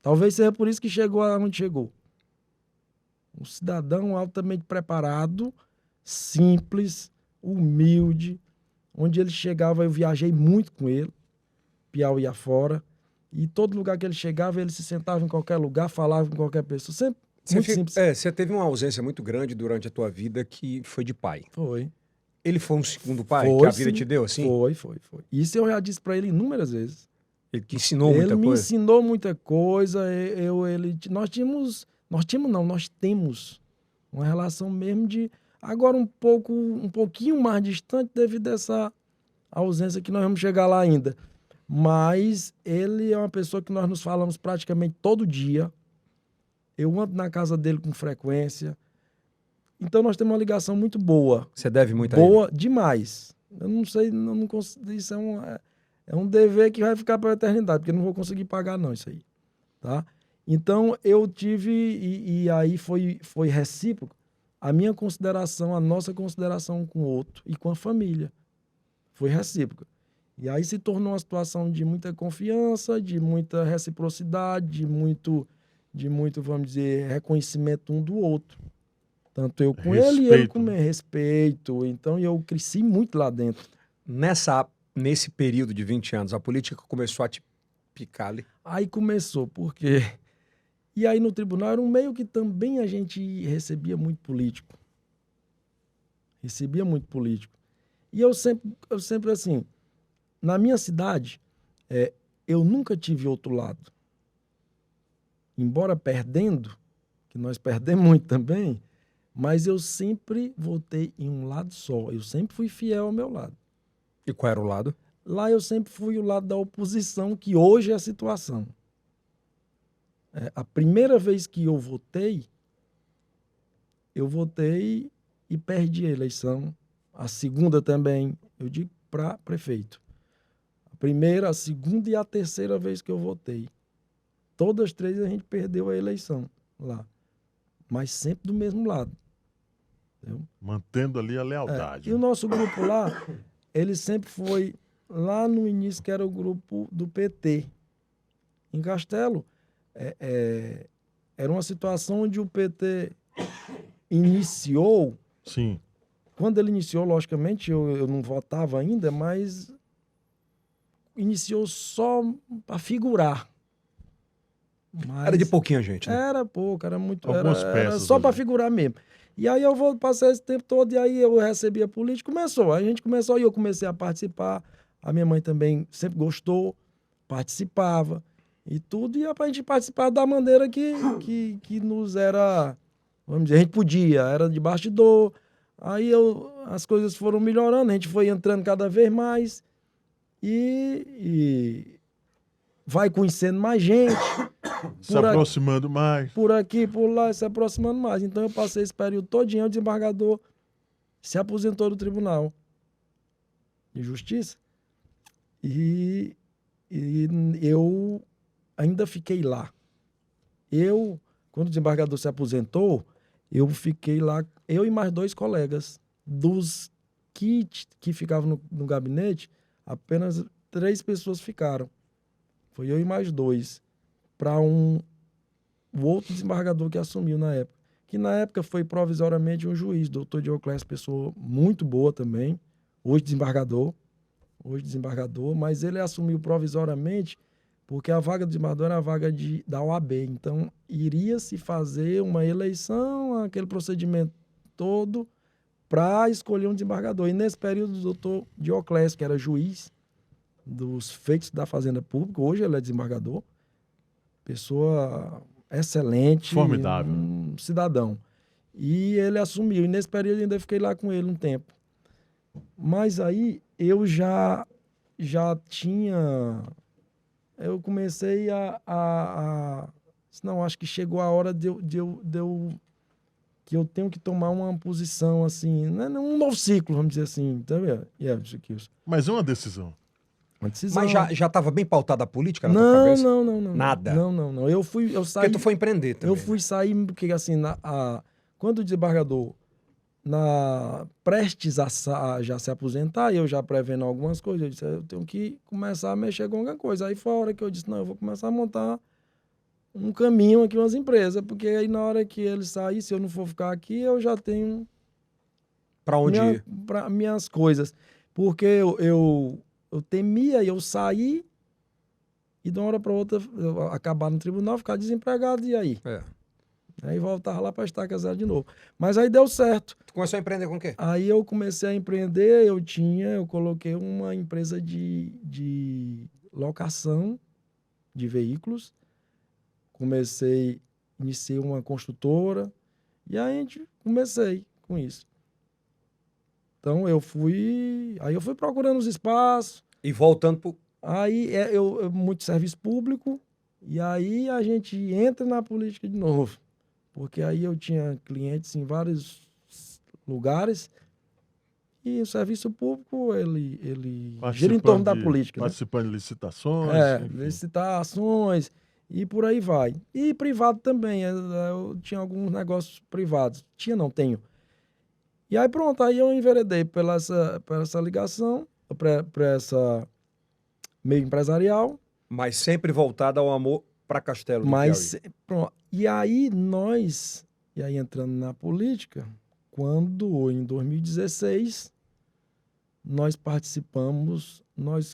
Talvez seja por isso que chegou aonde chegou. Um cidadão altamente preparado, simples, humilde. Onde ele chegava, eu viajei muito com ele, Piauí afora. E todo lugar que ele chegava, ele se sentava em qualquer lugar, falava com qualquer pessoa. Sempre muito simples. Você teve uma ausência muito grande durante a tua vida que foi de pai. Foi. Ele foi um segundo pai Foi, que a vida sim. te deu, assim? Foi. Isso eu já disse para ele inúmeras vezes. Ele te ensinou muita Ele me coisa? ensinou muita coisa. Nós temos uma relação mesmo de agora um pouquinho mais distante devido a essa ausência que nós vamos chegar lá ainda. Mas ele é uma pessoa que nós nos falamos praticamente todo dia. Eu ando na casa dele com frequência. Então nós temos uma ligação muito boa. Você deve muito a ele? Boa demais. Eu não sei, não consigo, isso é um dever que vai ficar para a eternidade, porque eu não vou conseguir pagar não isso aí, tá? Então eu tive, e aí foi recíproco, a minha consideração, a nossa consideração com o outro e com a família. Foi recíproca. E aí se tornou uma situação de muita confiança, de muita reciprocidade, de muito, vamos dizer, reconhecimento um do outro. Tanto eu com ele e ele com meu respeito. Então eu cresci muito lá dentro. Nesse período de 20 anos, a política começou a te picar ali? Aí começou, porque... E aí no tribunal era um meio que também a gente recebia muito político. E eu sempre assim, na minha cidade, eu nunca tive outro lado. Embora perdendo, que nós perdemos muito também, mas eu sempre votei em um lado só. Eu sempre fui fiel ao meu lado. E qual era o lado? Lá eu sempre fui o lado da oposição, que hoje é a situação. A primeira vez que eu votei e perdi a eleição. A segunda também, eu digo para prefeito. A primeira, a segunda e a terceira vez que eu votei. Todas as 3 a gente perdeu a eleição lá. Mas sempre do mesmo lado. Entendeu? Mantendo ali a lealdade. E o nosso grupo lá, ele sempre foi, lá no início, que era o grupo do PT. Em Castelo, era uma situação onde o PT iniciou. Sim. Quando ele iniciou, logicamente, eu não votava ainda, mas iniciou só para figurar. Mas Era de pouquinha gente, né? era pouco, era muito. Algumas Era peças só para ali. figurar mesmo. E aí eu vou passar esse tempo todo, e aí eu recebia político, começou. Aí a gente começou, e eu comecei a participar. A minha mãe também sempre gostou, participava e tudo. E a gente participava da maneira que nos era, vamos dizer, a gente podia, era de bastidor. Aí as coisas foram melhorando, a gente foi entrando cada vez mais e vai conhecendo mais gente. Se aproximando mais. Por aqui, por lá, se aproximando mais. Então eu passei esse período todinho, o desembargador se aposentou do Tribunal de Justiça e eu ainda fiquei lá. Quando o desembargador se aposentou, eu fiquei lá, eu e mais 2 colegas. Dos que ficavam no gabinete, apenas 3 pessoas ficaram. Foi eu e mais 2. Para o outro desembargador que assumiu na época. Que na época foi provisoriamente um juiz, doutor Dioclésio, pessoa muito boa também, hoje desembargador, mas ele assumiu provisoriamente porque a vaga do desembargador era a vaga da OAB. Então, iria se fazer uma eleição, aquele procedimento todo, para escolher um desembargador. E nesse período, o doutor Dioclésio, que era juiz dos feitos da Fazenda Pública, hoje ele é desembargador, pessoa excelente, Formidável. Um cidadão. E ele assumiu. E nesse período ainda fiquei lá com ele um tempo. Mas aí eu já tinha... Eu comecei não, acho que chegou a hora de eu que eu tenho que tomar uma posição assim, um novo ciclo, vamos dizer assim. Entendeu? Mas é uma decisão. Uma decisão. Mas já estava bem pautada a política na tua Não, cabeça? não. Nada? Não. Eu saí... Porque tu foi empreender também. Eu fui sair, porque assim, quando o desembargador, prestes a já se aposentar, eu já prevendo algumas coisas, eu disse, eu tenho que começar a mexer com alguma coisa. Aí foi a hora que eu disse, não, eu vou começar a montar um caminho aqui, umas empresas, porque aí na hora que ele sair, se eu não for ficar aqui, eu já tenho... Para onde ir? Minhas coisas. Porque eu temia eu sair e de uma hora para outra eu acabar no tribunal, ficar desempregado, e aí? Aí voltava lá para estaca zero de novo. Mas aí deu certo. Tu começou a empreender com o quê? Aí eu comecei a empreender, eu coloquei uma empresa de locação de veículos. Iniciei uma construtora, e aí comecei com isso. Então eu fui procurando os espaços. E voltando pro... Aí muito serviço público, e aí a gente entra na política de novo. Porque aí eu tinha clientes em vários lugares, e o serviço público, ele gira em torno da política. Participando de licitações. Licitações, e por aí vai. E privado também, eu tinha alguns negócios privados. Tenho. E aí pronto, aí eu enveredei por essa ligação, para essa meio empresarial. Mas sempre voltada ao amor para Castelo do Piauí. Pronto. E aí entrando na política, quando em 2016 nós participamos,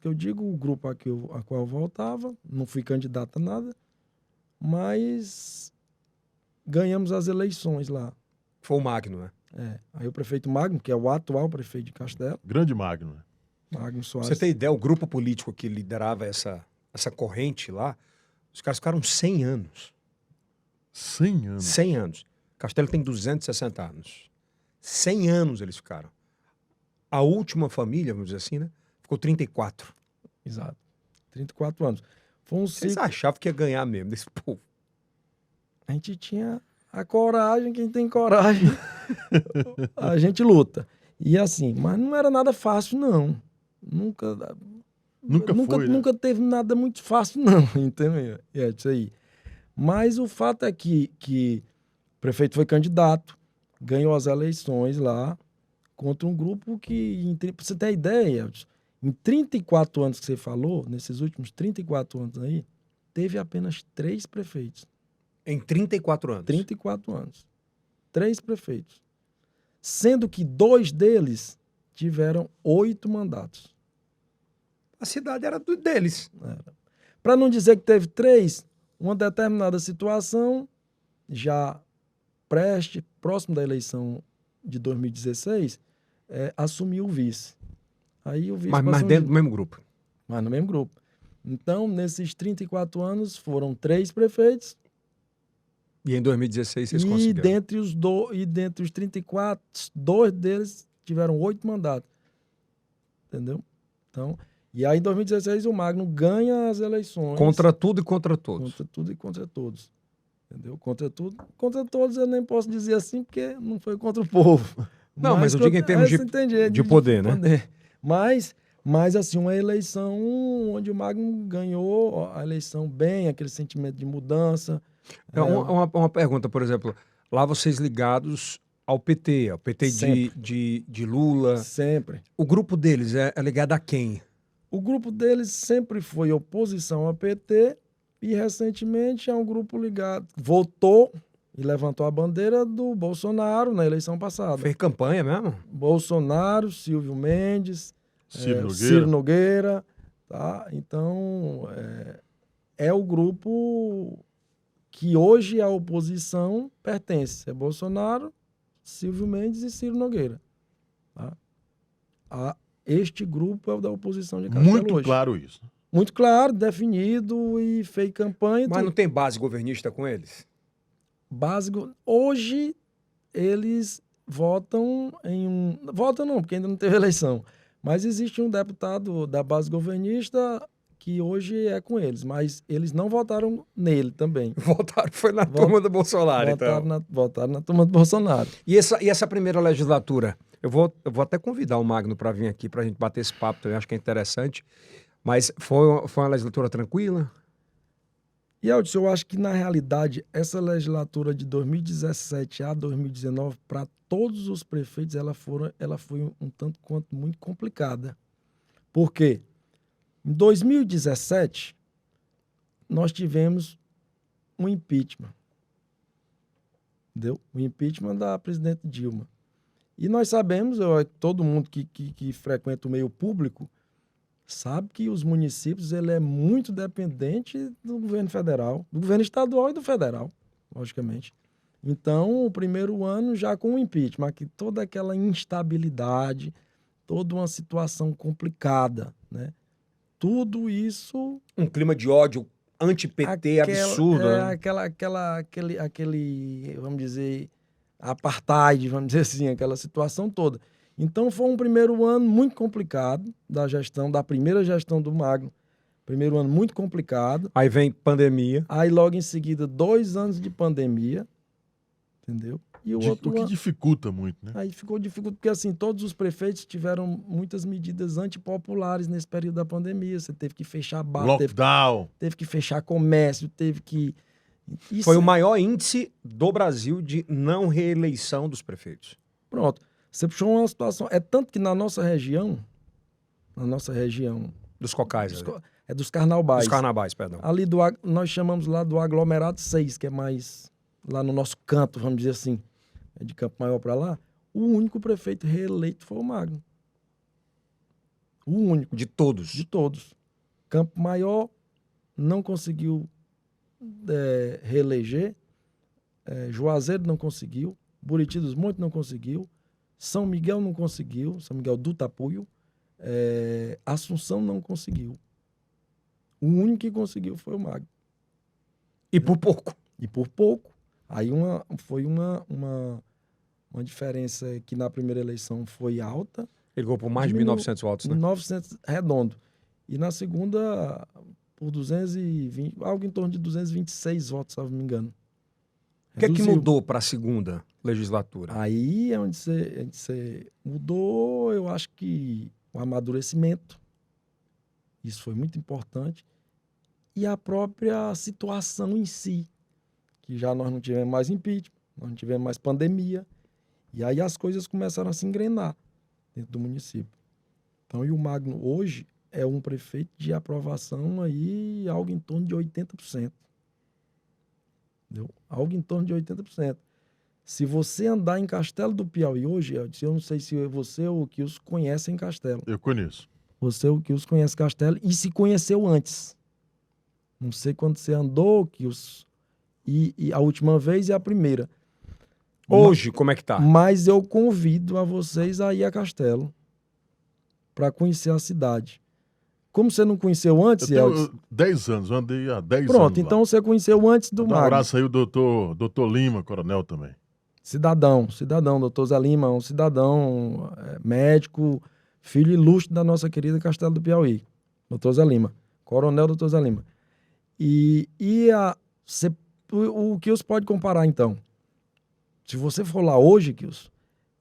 que eu digo o grupo a qual eu voltava, não fui candidato a nada, mas ganhamos as eleições lá. Foi o Magno, né? Aí o prefeito Magno, que é o atual prefeito de Castelo. Grande Magno, né? Magno Soares. Você tem ideia, o grupo político que liderava essa corrente lá, os caras ficaram 100 anos. 100 anos? 100 anos. Castelo tem 260 anos. 100 anos eles ficaram. A última família, vamos dizer assim, né? Ficou 34. Exato. 34 anos. Foi um Vocês ciclo... achavam que ia ganhar mesmo desse povo? A gente tinha a coragem, quem tem coragem, a gente luta. E assim, mas não era nada fácil, não. Nunca Foi, né? nunca teve nada muito fácil, não, entendeu? É isso aí. Mas o fato é que o prefeito foi candidato, ganhou as eleições lá, contra um grupo que, pra você ter ideia, em 34 anos que você falou, nesses últimos 34 anos aí, teve apenas 3 prefeitos. Em 34 anos. 34 anos. 3 prefeitos. Sendo que 2 deles tiveram 8 mandatos. A cidade era deles. Para não dizer que teve 3, uma determinada situação, já próximo da eleição de 2016, assumiu o vice. Aí o vice Mas dentro do mesmo grupo. Mas no mesmo grupo. Então, nesses 34 anos, foram 3 prefeitos. E em 2016 vocês E conseguiram. dentre os 34, 2 deles tiveram 8 mandatos. Entendeu? Então, e aí em 2016 o Magno ganha as eleições. Contra tudo e contra todos. Contra tudo e contra todos. Entendeu? Contra tudo. Contra todos eu nem posso dizer assim, porque não foi contra o povo. Não, mas eu digo em termos de poder, né? Mas, assim, uma eleição onde o Magno ganhou a eleição bem, aquele sentimento de mudança. Uma pergunta, por exemplo, lá vocês ligados ao PT de Lula. Sempre. O grupo deles é ligado a quem? O grupo deles sempre foi oposição ao PT e recentemente é um grupo ligado, votou e levantou a bandeira do Bolsonaro na eleição passada. Fez campanha mesmo? Bolsonaro, Silvio Mendes, Ciro Nogueira, tá? Então, é o grupo que hoje a oposição pertence. É Bolsonaro, Silvio Mendes e Ciro Nogueira. Tá? Este grupo é o da oposição de Castelo Muito hoje. claro isso. Muito claro, definido e fez campanha. Mas não tem base governista com eles? Básico. Hoje, eles votam em Votam não, porque ainda não teve eleição. Mas existe um deputado da base governista que hoje é com eles. Mas eles não votaram nele também. Votaram, foi na turma do Bolsonaro, então. Votaram na turma do Bolsonaro. E essa primeira legislatura? Eu vou até convidar o Magno para vir aqui para a gente bater esse papo também, acho que é interessante. Mas foi uma legislatura tranquila? E, Elton, eu acho que, na realidade, essa legislatura de 2017 a 2019, para todos os prefeitos, ela foi um tanto quanto muito complicada. Por quê? Em 2017, nós tivemos um impeachment. Entendeu? O impeachment da presidente Dilma. E nós sabemos, todo mundo que frequenta o meio público, sabe que os municípios ele é muito dependente do governo federal, do governo estadual e do federal, logicamente. Então, o primeiro ano já com o impeachment, que toda aquela instabilidade, toda uma situação complicada, né? Tudo isso... Um clima de ódio anti-PT absurdo, né? Aquele, vamos dizer, apartheid, vamos dizer assim, aquela situação toda. Então, foi um primeiro ano muito complicado da primeira gestão do Magno. Primeiro ano muito complicado. Aí vem pandemia. Aí, logo em seguida, 2 anos de pandemia. Entendeu? E o que dificulta muito, né? Aí ficou dificulto, porque assim, todos os prefeitos tiveram muitas medidas antipopulares nesse período da pandemia. Você teve que fechar bar, lockdown. Teve que fechar comércio, teve que... Foi o maior índice do Brasil de não reeleição dos prefeitos. Pronto. Você puxou uma situação. É tanto que na nossa região. Dos cocais. Dos carnaubais. Dos carnavais, perdão. Ali nós chamamos lá do aglomerado 6, que é mais lá no nosso canto, vamos dizer assim. É de Campo Maior para lá. O único prefeito reeleito foi o Magno. O único. De todos? De todos. Campo Maior não conseguiu reeleger. Juazeiro não conseguiu. Buriti dos Montes não conseguiu. São Miguel não conseguiu, São Miguel do Tapuio, Assunção não conseguiu. O único que conseguiu foi o Magno. E por pouco. E por pouco. Aí foi uma diferença que na primeira eleição foi alta. Ele ganhou por mais de 1.900 votos, né? 1.900 redondo. E na segunda, por 220, algo em torno de 226 votos, se não me engano. O que é que Reduziu. mudou para a segunda legislatura? Aí é onde você mudou, eu acho que o amadurecimento, isso foi muito importante, e a própria situação em si, que já nós não tivemos mais impeachment, nós não tivemos mais pandemia, e aí as coisas começaram a se engrenar dentro do município. Então, e o Magno hoje é um prefeito de aprovação aí, algo em torno de 80%. Entendeu? Algo em torno de 80%. Se você andar em Castelo do Piauí hoje, eu não sei se você ou o Kilson conhecem Castelo. Eu conheço. Você ou o Kilson conhece Castelo e se conheceu antes. Não sei quando você andou, Kilson, e a última vez e a primeira. Hoje, como é que tá? Mas eu convido a vocês a ir a Castelo para conhecer a cidade. Como você não conheceu antes, Eu Eldis? tenho 10 anos, eu andei há 10 anos Pronto, lá. então você conheceu antes do Um Magno. abraço aí o doutor Lima, coronel também. Cidadão, doutor Zé Lima, um cidadão médico, filho ilustre da nossa querida Castelo do Piauí, doutor Zé Lima, coronel doutor Zé Lima. O Kilson pode comparar, então. Se você for lá hoje, Kilson,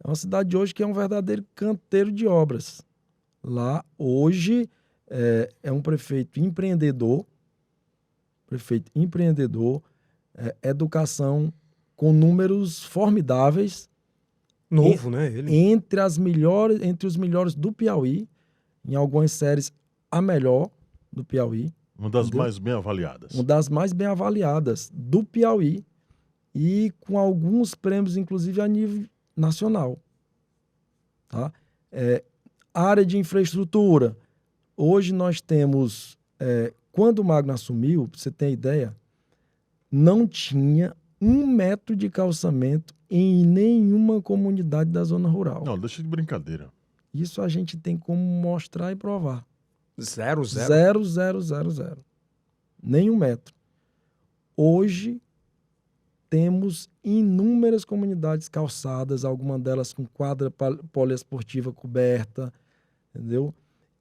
é uma cidade de hoje que é um verdadeiro canteiro de obras. Lá, hoje, é um prefeito empreendedor, educação com números formidáveis, Novo, né? Ele. entre os melhores do Piauí, em algumas séries a melhor do Piauí, Uma das Entendeu? mais bem avaliadas. uma das mais bem avaliadas do Piauí e com alguns prêmios, inclusive, a nível nacional. Tá? Área de infraestrutura. Hoje nós temos, quando o Magno assumiu, para você ter ideia, não tinha 1 metro de calçamento em nenhuma comunidade da zona rural. Não, deixa de brincadeira. Isso a gente tem como mostrar e provar. 0. 0. Nem 1 metro. Hoje temos inúmeras comunidades calçadas, algumas delas com quadra poliesportiva coberta, entendeu?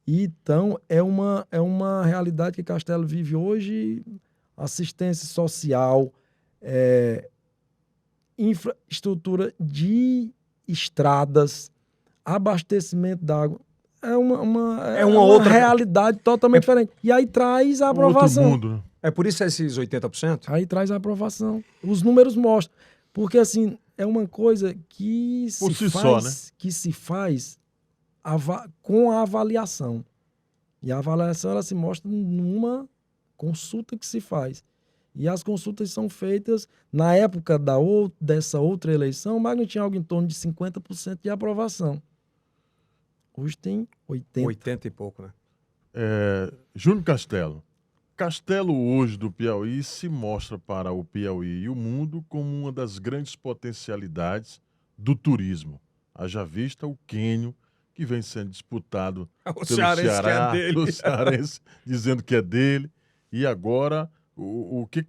Então, é uma realidade que Castelo vive hoje, assistência social, infraestrutura de estradas, abastecimento d'água. É uma outra realidade totalmente diferente. E aí traz a Outro aprovação. mundo, né? É por isso esses 80%? Aí traz a aprovação. Os números mostram. Porque, assim, é uma coisa que Por se si faz, só, né? que se faz com a avaliação. E a avaliação ela se mostra numa consulta que se faz. E as consultas são feitas, na época dessa outra eleição, o Magno tinha algo em torno de 50% de aprovação. Hoje tem 80%. 80 e pouco, né? Júnior Castelo. Castelo hoje do Piauí se mostra para o Piauí e o mundo como uma das grandes potencialidades do turismo. Haja vista o Quênio, que vem sendo disputado O pelo cearense Ceará, que é dele. pelo cearense, dizendo que é dele. E agora, o que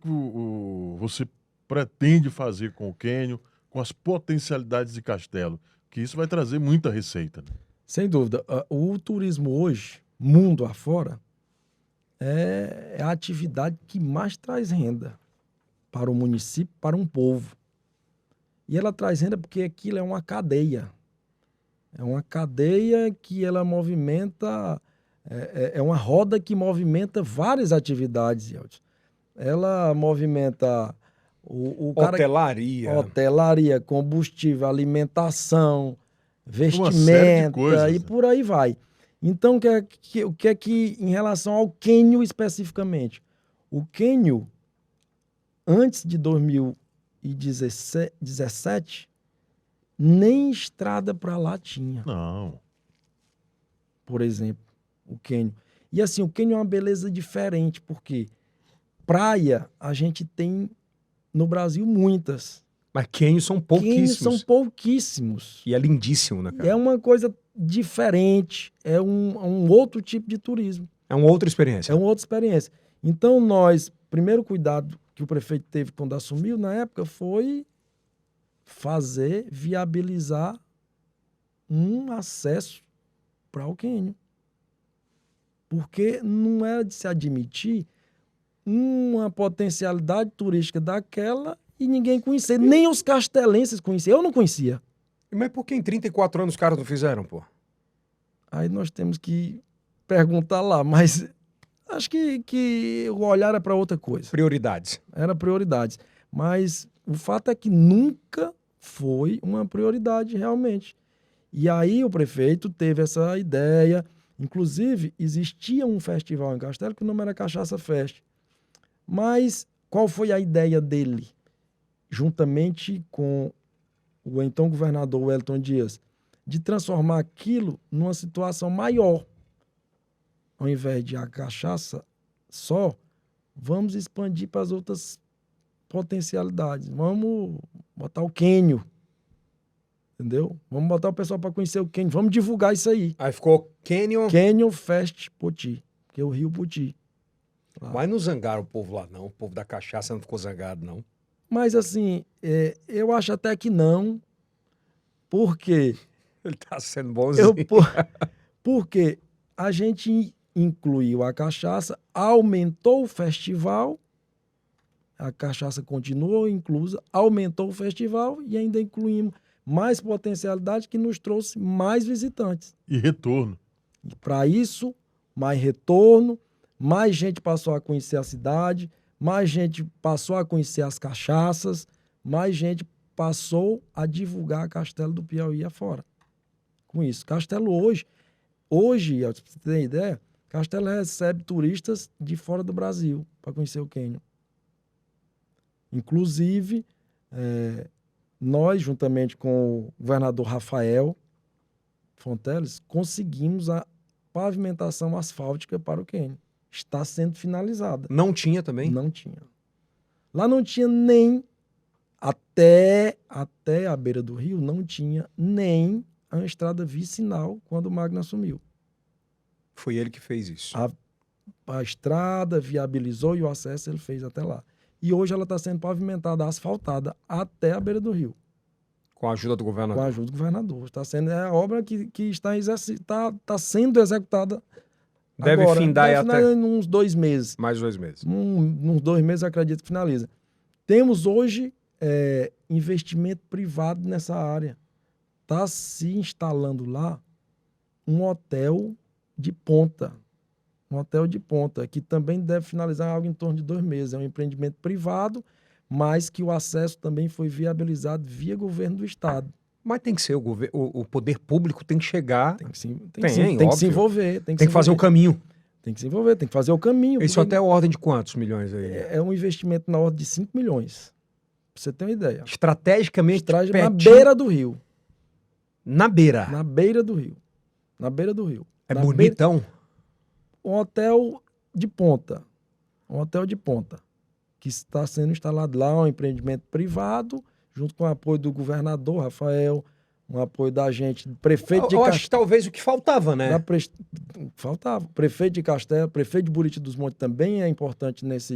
você pretende fazer com o Quênio, com as potencialidades de Castelo? Que isso vai trazer muita receita, né? Sem dúvida. O turismo hoje, mundo afora, é a atividade que mais traz renda para o município, para um povo. E ela traz renda porque aquilo é uma cadeia. É uma cadeia que ela movimenta, é uma roda que movimenta várias atividades, Yeltsin. Ela movimenta o cara... Hotelaria, combustível, alimentação, vestimenta coisas, e por aí vai. Então, o que é que, em relação ao Quênio especificamente? O Quênio, antes de 2017, nem estrada para lá tinha, Não. por exemplo, o Quênio. E assim, o Quênio é uma beleza diferente, porque praia a gente tem no Brasil muitas. Mas Quênios são Quênios pouquíssimos. são pouquíssimos. E é lindíssimo, né, cara? É uma coisa diferente, é um outro tipo de turismo. É uma outra experiência. É uma outra experiência. Então, primeiro cuidado que o prefeito teve quando assumiu, na época, foi viabilizar um acesso para o Quênio. Porque não é de se admitir uma potencialidade turística daquela e ninguém conhecia. Nem os castelenses conheciam. Eu não conhecia. Mas por que em 34 anos os caras não fizeram, pô? Aí nós temos que perguntar lá, mas acho que o olhar era para outra coisa. Prioridades. Era prioridades. Mas o fato é que nunca foi uma prioridade realmente. E aí o prefeito teve essa ideia. Inclusive, existia um festival em Castelo que o nome era Cachaça Fest. Mas qual foi a ideia dele? Juntamente com o então governador Wellington Dias, de transformar aquilo numa situação maior. Ao invés de a cachaça só, vamos expandir para as outras potencialidades. Vamos botar o Quênio, entendeu? Vamos botar o pessoal para conhecer o Quênio. Vamos divulgar isso aí. Aí ficou Canyon. Canyon Fest Poti, que é o Rio Poti. Lá. Mas não zangaram o povo lá, não. O povo da cachaça não ficou zangado, não. Mas assim, eu acho até que não, porque... Ele tá sendo bonzinho. Porque a gente incluiu a cachaça, aumentou o festival, a cachaça continuou inclusa, aumentou o festival e ainda incluímos mais potencialidade que nos trouxe mais visitantes. E retorno. Para isso, mais retorno, mais gente passou a conhecer a cidade, mais gente passou a conhecer as cachaças, mais gente passou a divulgar Castelo do Piauí afora. Com isso. Castelo hoje, pra você ter ideia, Castelo recebe turistas de fora do Brasil para conhecer o Quênio. Inclusive, nós, juntamente com o governador Rafael Fonteles, conseguimos a pavimentação asfáltica para o Quênio. Está sendo finalizada. Não tinha também? Não tinha. Lá não tinha nem, até a beira do rio, não tinha nem a estrada vicinal quando o Magno assumiu. Foi ele que fez isso. A estrada viabilizou e o acesso ele fez até lá. E hoje ela está sendo pavimentada, asfaltada até a beira do rio. Com a ajuda do governador. Com a ajuda do governador. Está sendo a obra que está sendo executada Deve agora. findar Deve até... em uns 2 meses. Mais 2 meses. Uns 2 meses acredito que finaliza. Temos hoje investimento privado nessa área. Está se instalando lá um hotel de ponta. Um hotel de ponta, que também deve finalizar algo em torno de 2 meses. É um empreendimento privado, mas que o acesso também foi viabilizado via governo do estado. Mas tem que ser, o poder público tem que chegar... Tem que se óbvio. envolver. Tem que fazer o caminho. Tem que se envolver, tem que fazer o caminho. Isso até a ordem de quantos milhões aí? É um investimento na ordem de 5 milhões. Pra você ter uma ideia. Estrategicamente, Na beira do rio. Na beira? Na beira do rio. Na beira do rio. É bonitão? Um hotel de ponta. Um hotel de ponta. Que está sendo instalado lá, um empreendimento privado, junto com o apoio do governador Rafael, um apoio da gente, prefeito de Castelo. Eu acho que talvez o que faltava, né? Faltava. Prefeito de Castelo, prefeito de Buriti dos Montes também é importante nessa...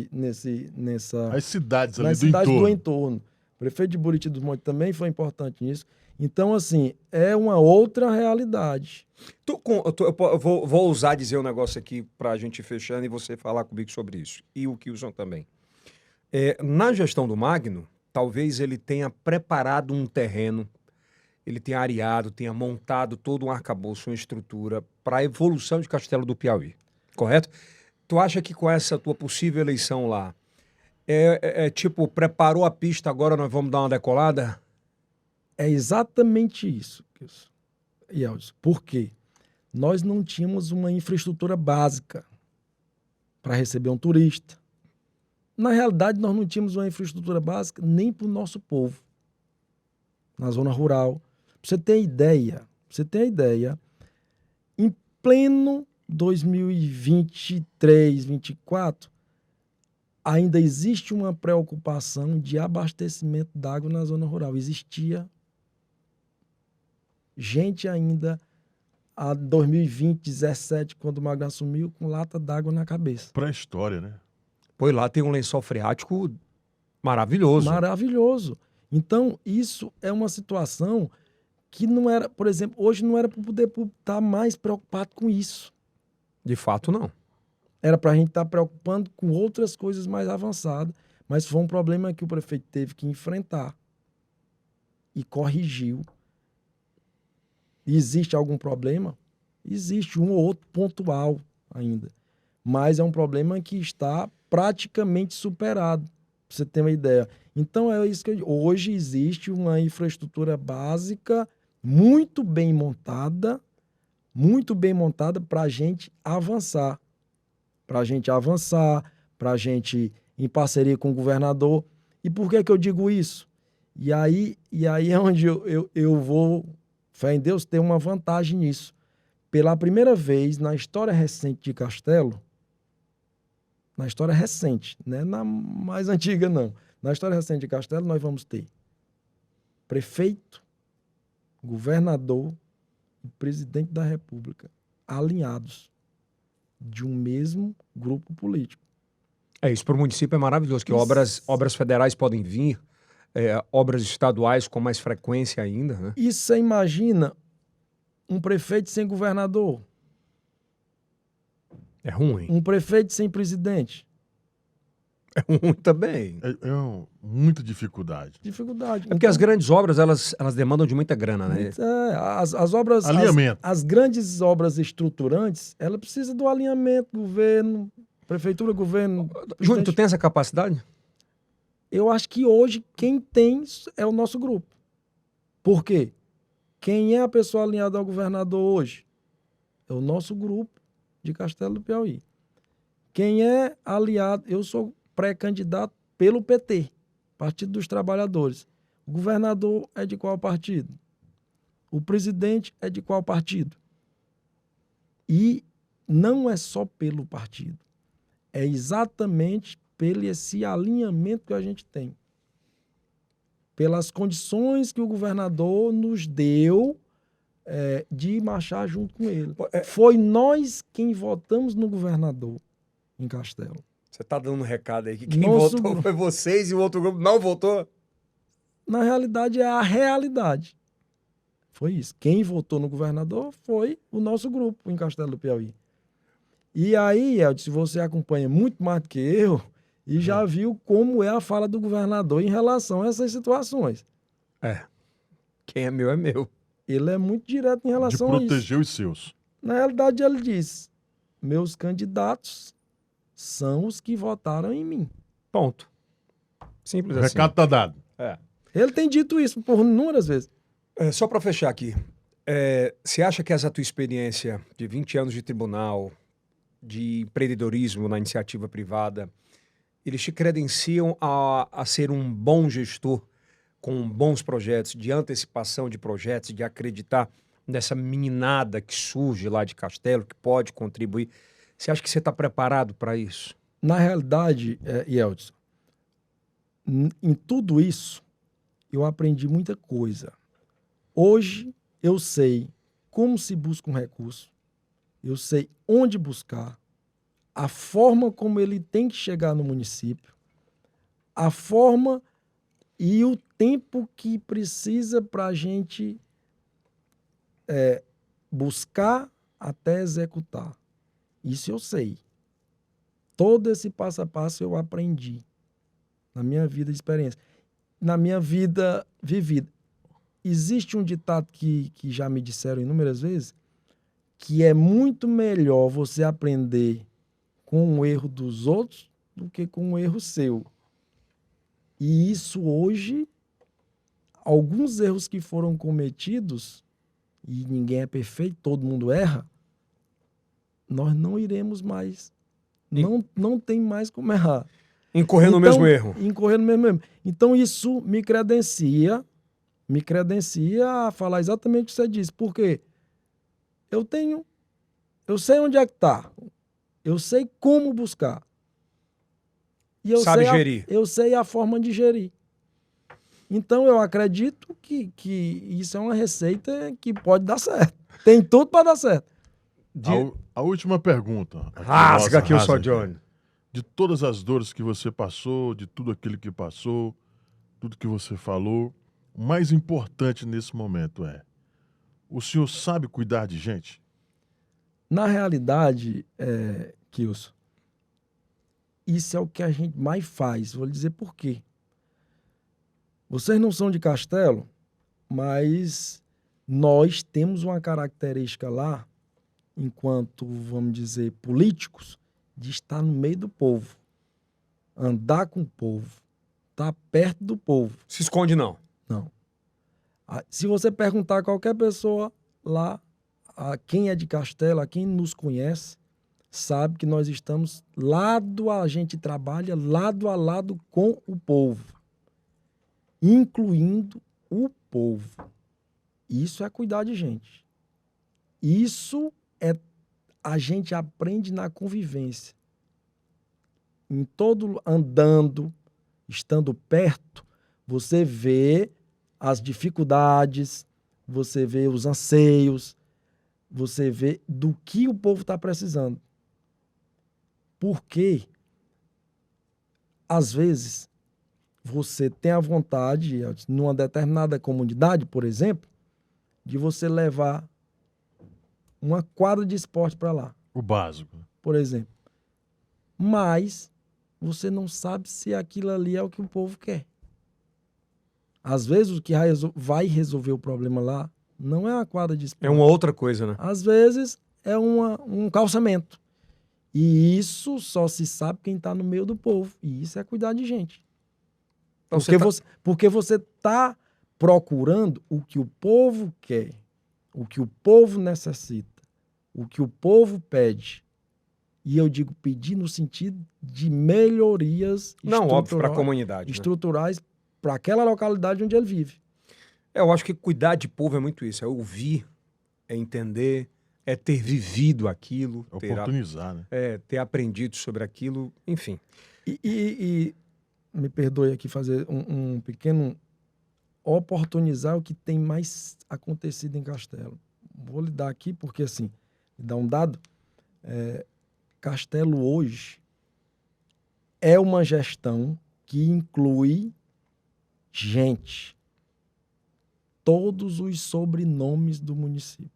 As cidades ali nas do cidades entorno. do entorno. O prefeito de Buriti dos Montes também foi importante nisso. Então, assim, é uma outra realidade. Eu vou ousar dizer um negócio aqui para a gente ir fechando e você falar comigo sobre isso. E o Kilson também. Na gestão do Magno, talvez ele tenha preparado um terreno, ele tenha areado, tenha montado todo um arcabouço, uma estrutura para a evolução de Castelo do Piauí. Correto? Tu acha que com essa tua possível eleição lá, tipo, preparou a pista, agora nós vamos dar uma decolada? É exatamente isso, Yeldes. Por quê? Nós não tínhamos uma infraestrutura básica para receber um turista. Na realidade, nós não tínhamos uma infraestrutura básica nem para o nosso povo, na zona rural. Para você ter ideia, em pleno 2023, 2024, ainda existe uma preocupação de abastecimento d'água na zona rural. Existia gente ainda, a 2020, 2017, quando o Magno assumiu, com lata d'água na cabeça. Pré-história, né? Pois lá tem um lençol freático maravilhoso. Maravilhoso. Então, isso é uma situação que não era, por exemplo, hoje não era para poder estar mais preocupado com isso. De fato, não. Era para a gente estar preocupando com outras coisas mais avançadas. Mas foi um problema que o prefeito teve que enfrentar e corrigiu. Existe algum problema? Existe um ou outro pontual ainda. Mas é um problema que está praticamente superado, para você ter uma ideia. Então, é isso que eu digo. Hoje existe uma infraestrutura básica muito bem montada para a gente avançar. Para a gente, em parceria com o governador. E por que eu digo isso? E aí é onde eu vou, fé em Deus, ter uma vantagem nisso. Pela primeira vez na história recente de Castelo, na história recente, não é na mais antiga, não. Na história recente de Castelo, nós vamos ter prefeito, governador e presidente da República alinhados de um mesmo grupo político. Isso para o município é maravilhoso, que Isso. obras federais podem vir, obras estaduais com mais frequência ainda, né? E você imagina um prefeito sem governador, É ruim. um prefeito sem presidente. É ruim também. Muita dificuldade. Dificuldade. Porque as grandes obras, elas demandam de muita grana, né? As obras... Alinhamento. As grandes obras estruturantes, ela precisa do alinhamento, governo, prefeitura, governo... Júnior, tu tem essa capacidade? Eu acho que hoje quem tem é o nosso grupo. Por quê? Quem é a pessoa alinhada ao governador hoje? É o nosso grupo de Castelo do Piauí. Quem é aliado... Eu sou pré-candidato pelo PT, Partido dos Trabalhadores. O governador é de qual partido? O presidente é de qual partido? E não é só pelo partido. É exatamente pelo esse alinhamento que a gente tem. Pelas condições que o governador nos deu de marchar junto com ele. Foi nós quem votamos no governador em Castelo. Você tá dando um recado aí que quem Nosso votou grupo. foi vocês e o outro grupo não votou? Na realidade, é a realidade. Foi isso. Quem votou no governador foi o nosso grupo em Castelo do Piauí. E aí, Elton, se você acompanha muito mais do que eu, e já viu como é a fala do governador em relação a essas situações. Quem é meu é meu. Ele é muito direto em De relação a isso. proteger os seus. Na realidade, ele diz: meus candidatos são os que votaram em mim. Ponto. Simples O assim. recado tá dado. Ele tem dito isso por inúmeras vezes. Só para fechar aqui, você acha que essa tua experiência de 20 anos de tribunal, de empreendedorismo na iniciativa privada, eles te credenciam a ser um bom gestor com bons projetos, de antecipação de projetos, de acreditar nessa meninada que surge lá de Castelo, que pode contribuir? Você acha que você está preparado para isso? Na realidade, Yeldson, em tudo isso, eu aprendi muita coisa. Hoje, eu sei como se busca um recurso, eu sei onde buscar, a forma como ele tem que chegar no município, a forma e o tempo que precisa para a gente buscar até executar. Isso eu sei. Todo esse passo a passo eu aprendi na minha vida de experiência, na minha vida vivida. Existe um ditado que já me disseram inúmeras vezes, que é muito melhor você aprender com o erro dos outros do que com o erro seu. E isso hoje, alguns erros que foram cometidos, e ninguém é perfeito, todo mundo erra, nós não iremos mais. Não tem mais como errar. Incorrer no mesmo erro. Incorrer no mesmo erro. Então, isso me credencia a falar exatamente o que você disse. Por quê? Eu sei onde é que está. Eu sei como buscar. E Sabe gerir. Eu sei a forma de gerir. Então, eu acredito que isso é uma receita que pode dar certo. Tem tudo para dar certo. A última pergunta. Rasga aqui o Só Johnny. De todas as dores que você passou, de tudo aquilo que passou, tudo que você falou, o mais importante nesse momento é: o senhor sabe cuidar de gente? Na realidade, Kilson, isso é o que a gente mais faz. Vou lhe dizer por quê. Vocês não são de Castelo, mas nós temos uma característica lá, enquanto, vamos dizer, políticos, de estar no meio do povo, andar com o povo, estar perto do povo. Se esconde, não. Não. Se você perguntar a qualquer pessoa lá, a quem é de Castelo, a quem nos conhece, sabe que nós estamos a gente trabalha lado a lado com o povo, incluindo o povo. Isso é cuidar de gente. Isso é a gente aprende na convivência. Em todo andando, estando perto, você vê as dificuldades, você vê os anseios, você vê do que o povo está precisando. Porque, às vezes, você tem a vontade, numa determinada comunidade, por exemplo, de você levar uma quadra de esporte para lá, O básico. por exemplo. Mas você não sabe se aquilo ali é o que o povo quer. Às vezes, o que vai resolver o problema lá não é a quadra de esporte. É uma outra coisa, né? Às vezes, é um calçamento. E isso só se sabe quem está no meio do povo. E isso é cuidar de gente. Então, Porque você está procurando o que o povo quer, o que o povo necessita, o que o povo pede. E eu digo pedir no sentido de melhorias Não, óbvio, para a comunidade. Né? Estruturais para aquela localidade onde ele vive. Eu acho que cuidar de povo é muito isso. É ouvir, é entender, é ter vivido aquilo. Oportunizar, né? Ter aprendido sobre aquilo, enfim. E me perdoe aqui fazer um pequeno... oportunizar o que tem mais acontecido em Castelo. Vou lhe dar aqui porque, assim, me dá um dado. Castelo hoje é uma gestão que inclui gente. Todos os sobrenomes do município.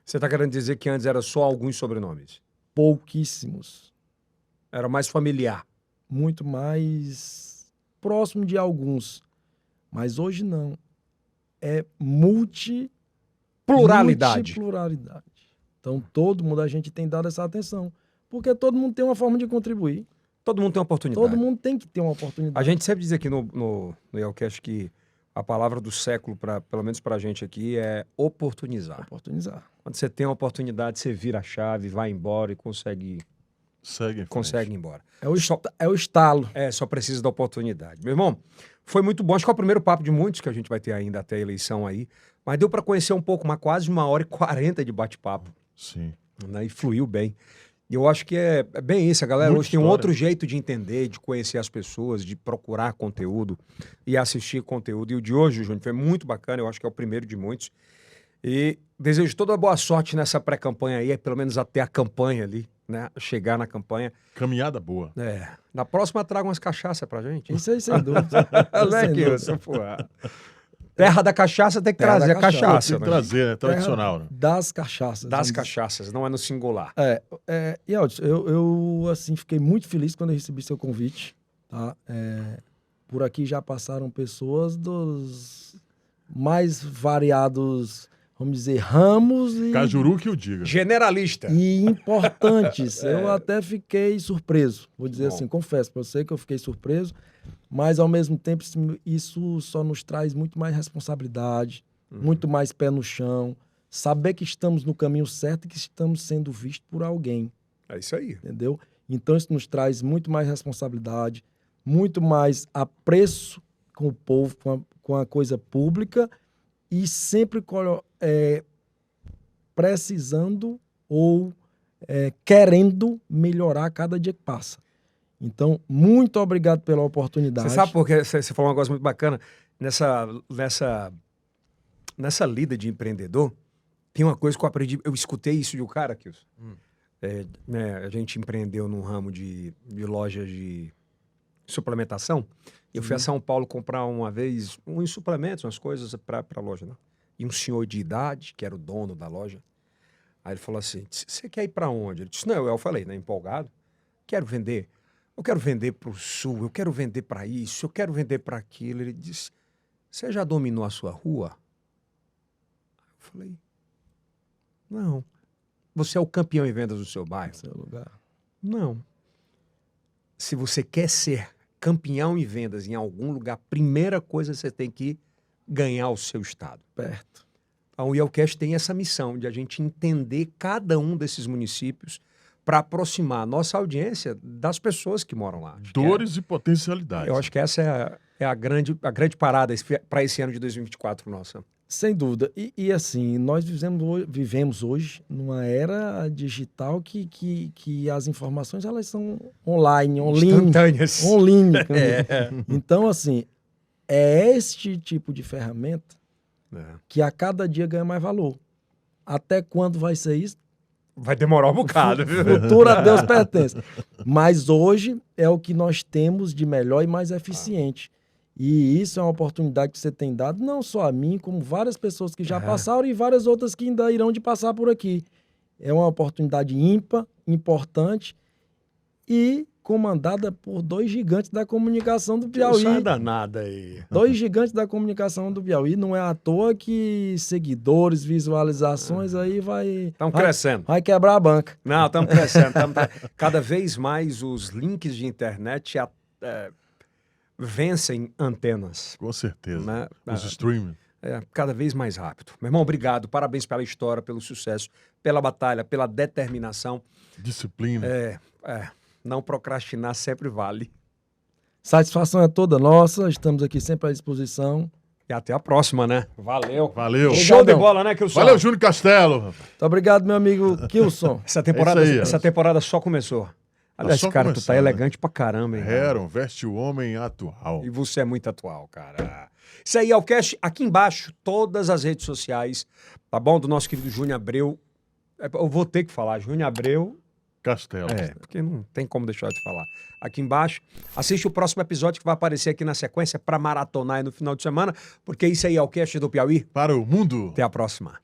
Você está querendo dizer que antes era só alguns sobrenomes? Pouquíssimos. Era mais familiar. Muito mais próximo de alguns. Mas hoje não. É Pluralidade. Multipluralidade. Então, todo mundo, a gente tem dado essa atenção. Porque todo mundo tem uma forma de contribuir. Todo mundo tem uma oportunidade. Todo mundo tem que ter uma oportunidade. A gente sempre diz aqui no Yelcast que a palavra do século, pelo menos pra gente aqui, é oportunizar. Oportunizar. Quando você tem uma oportunidade, você vira a chave, vai embora e consegue ir embora. É o estalo. Só precisa da oportunidade. Meu irmão, foi muito bom. Acho que é o primeiro papo de muitos que a gente vai ter ainda até a eleição aí. Mas deu para conhecer um pouco, quase 1h40 de bate-papo. Sim. Né? E fluiu bem. E eu acho que é bem isso. A galera Muita hoje tem um história. outro jeito de entender, de conhecer as pessoas, de procurar conteúdo e assistir conteúdo. E o de hoje, Júnior, foi muito bacana. Eu acho que é o primeiro de muitos. E desejo toda a boa sorte nessa pré-campanha aí, pelo menos até a campanha ali, né? Chegar na campanha. Caminhada boa. Na próxima traga umas cachaças pra gente. Isso aí, sem dúvida. Terra da cachaça tem que Terra trazer da a cachaça. Tem que né? trazer, é tradicional. Né? Das cachaças. Das cachaças, não é no singular. E Aldson, eu assim, fiquei muito feliz quando eu recebi seu convite. Tá? Por aqui já passaram pessoas dos mais variados, vamos dizer, ramos e... Cajuru que o diga. Generalista. E importantes. Eu até fiquei surpreso. Vou dizer Bom. assim, confesso para você que eu fiquei surpreso, mas ao mesmo tempo isso só nos traz muito mais responsabilidade, muito mais pé no chão, saber que estamos no caminho certo e que estamos sendo vistos por alguém. É isso aí. Entendeu? Então isso nos traz muito mais responsabilidade, muito mais apreço com o povo, com a coisa pública e sempre precisando ou querendo melhorar cada dia que passa. Então, muito obrigado pela oportunidade. Você sabe porque você falou um negócio muito bacana? Nessa lida de empreendedor, tem uma coisa que eu aprendi. Eu escutei isso de um cara, Kilson. A gente empreendeu num ramo de lojas de suplementação. Eu fui a São Paulo comprar uma vez uns suplementos, umas coisas para a loja. Né? E um senhor de idade, que era o dono da loja, aí ele falou assim, você quer ir para onde? Ele disse, não, eu falei, né, empolgado. quero vender. Eu quero vender para o Sul, eu quero vender para isso, eu quero vender para aquilo. Ele disse, você já dominou a sua rua? Eu falei, não. Você é o campeão em vendas do seu bairro? Seu lugar. Não. Se você quer ser campeão em vendas em algum lugar, primeira coisa você tem que ganhar o seu estado. Perto. Então, o Yelcast tem essa missão de a gente entender cada um desses municípios para aproximar a nossa audiência das pessoas que moram lá. Dores e potencialidades. Eu acho que essa é a grande parada para esse ano de 2024 nossa. Sem dúvida. E assim, nós vivemos hoje numa era digital que as informações elas são online. Instantâneas. Online. Então, assim, é este tipo de ferramenta que a cada dia ganha mais valor. Até quando vai ser isso? Vai demorar um bocado. Futuro a Deus pertence. Mas hoje é o que nós temos de melhor e mais eficiente. E isso é uma oportunidade que você tem dado, não só a mim, como várias pessoas que já passaram e várias outras que ainda irão de passar por aqui. É uma oportunidade ímpar, importante e comandada por 2 gigantes da comunicação do Piauí. Isso é danada aí. 2 gigantes da comunicação do Piauí. Não é à toa que seguidores, visualizações aí Estão crescendo. vai quebrar a banca. Não, estamos crescendo. Cada vez mais os links de internet vencem antenas. Com certeza. Né? Os streaming. Cada vez mais rápido. Meu irmão, obrigado. Parabéns pela história, pelo sucesso, pela batalha, pela determinação. Disciplina. Não procrastinar sempre vale. Satisfação é toda nossa. Estamos aqui sempre à disposição. E até a próxima, né? Valeu. Valeu. Show de bola, né, Kilson? Valeu, Júnior Castelo. Muito obrigado, meu amigo Kilson. Essa temporada, aí, essa temporada só começou. Aliás, só cara, tu começando, tá né? elegante pra caramba, hein? Heron, veste o homem atual. E você é muito atual, cara. Isso aí é o cast. Aqui embaixo, todas as redes sociais, tá bom? Do nosso querido Júnior Abreu. Eu vou ter que falar, Júnior Abreu. Castelo. Porque não tem como deixar de falar. Aqui embaixo, assiste o próximo episódio que vai aparecer aqui na sequência pra maratonar aí no final de semana, porque isso aí é o cast do Piauí. Para o mundo. Até a próxima.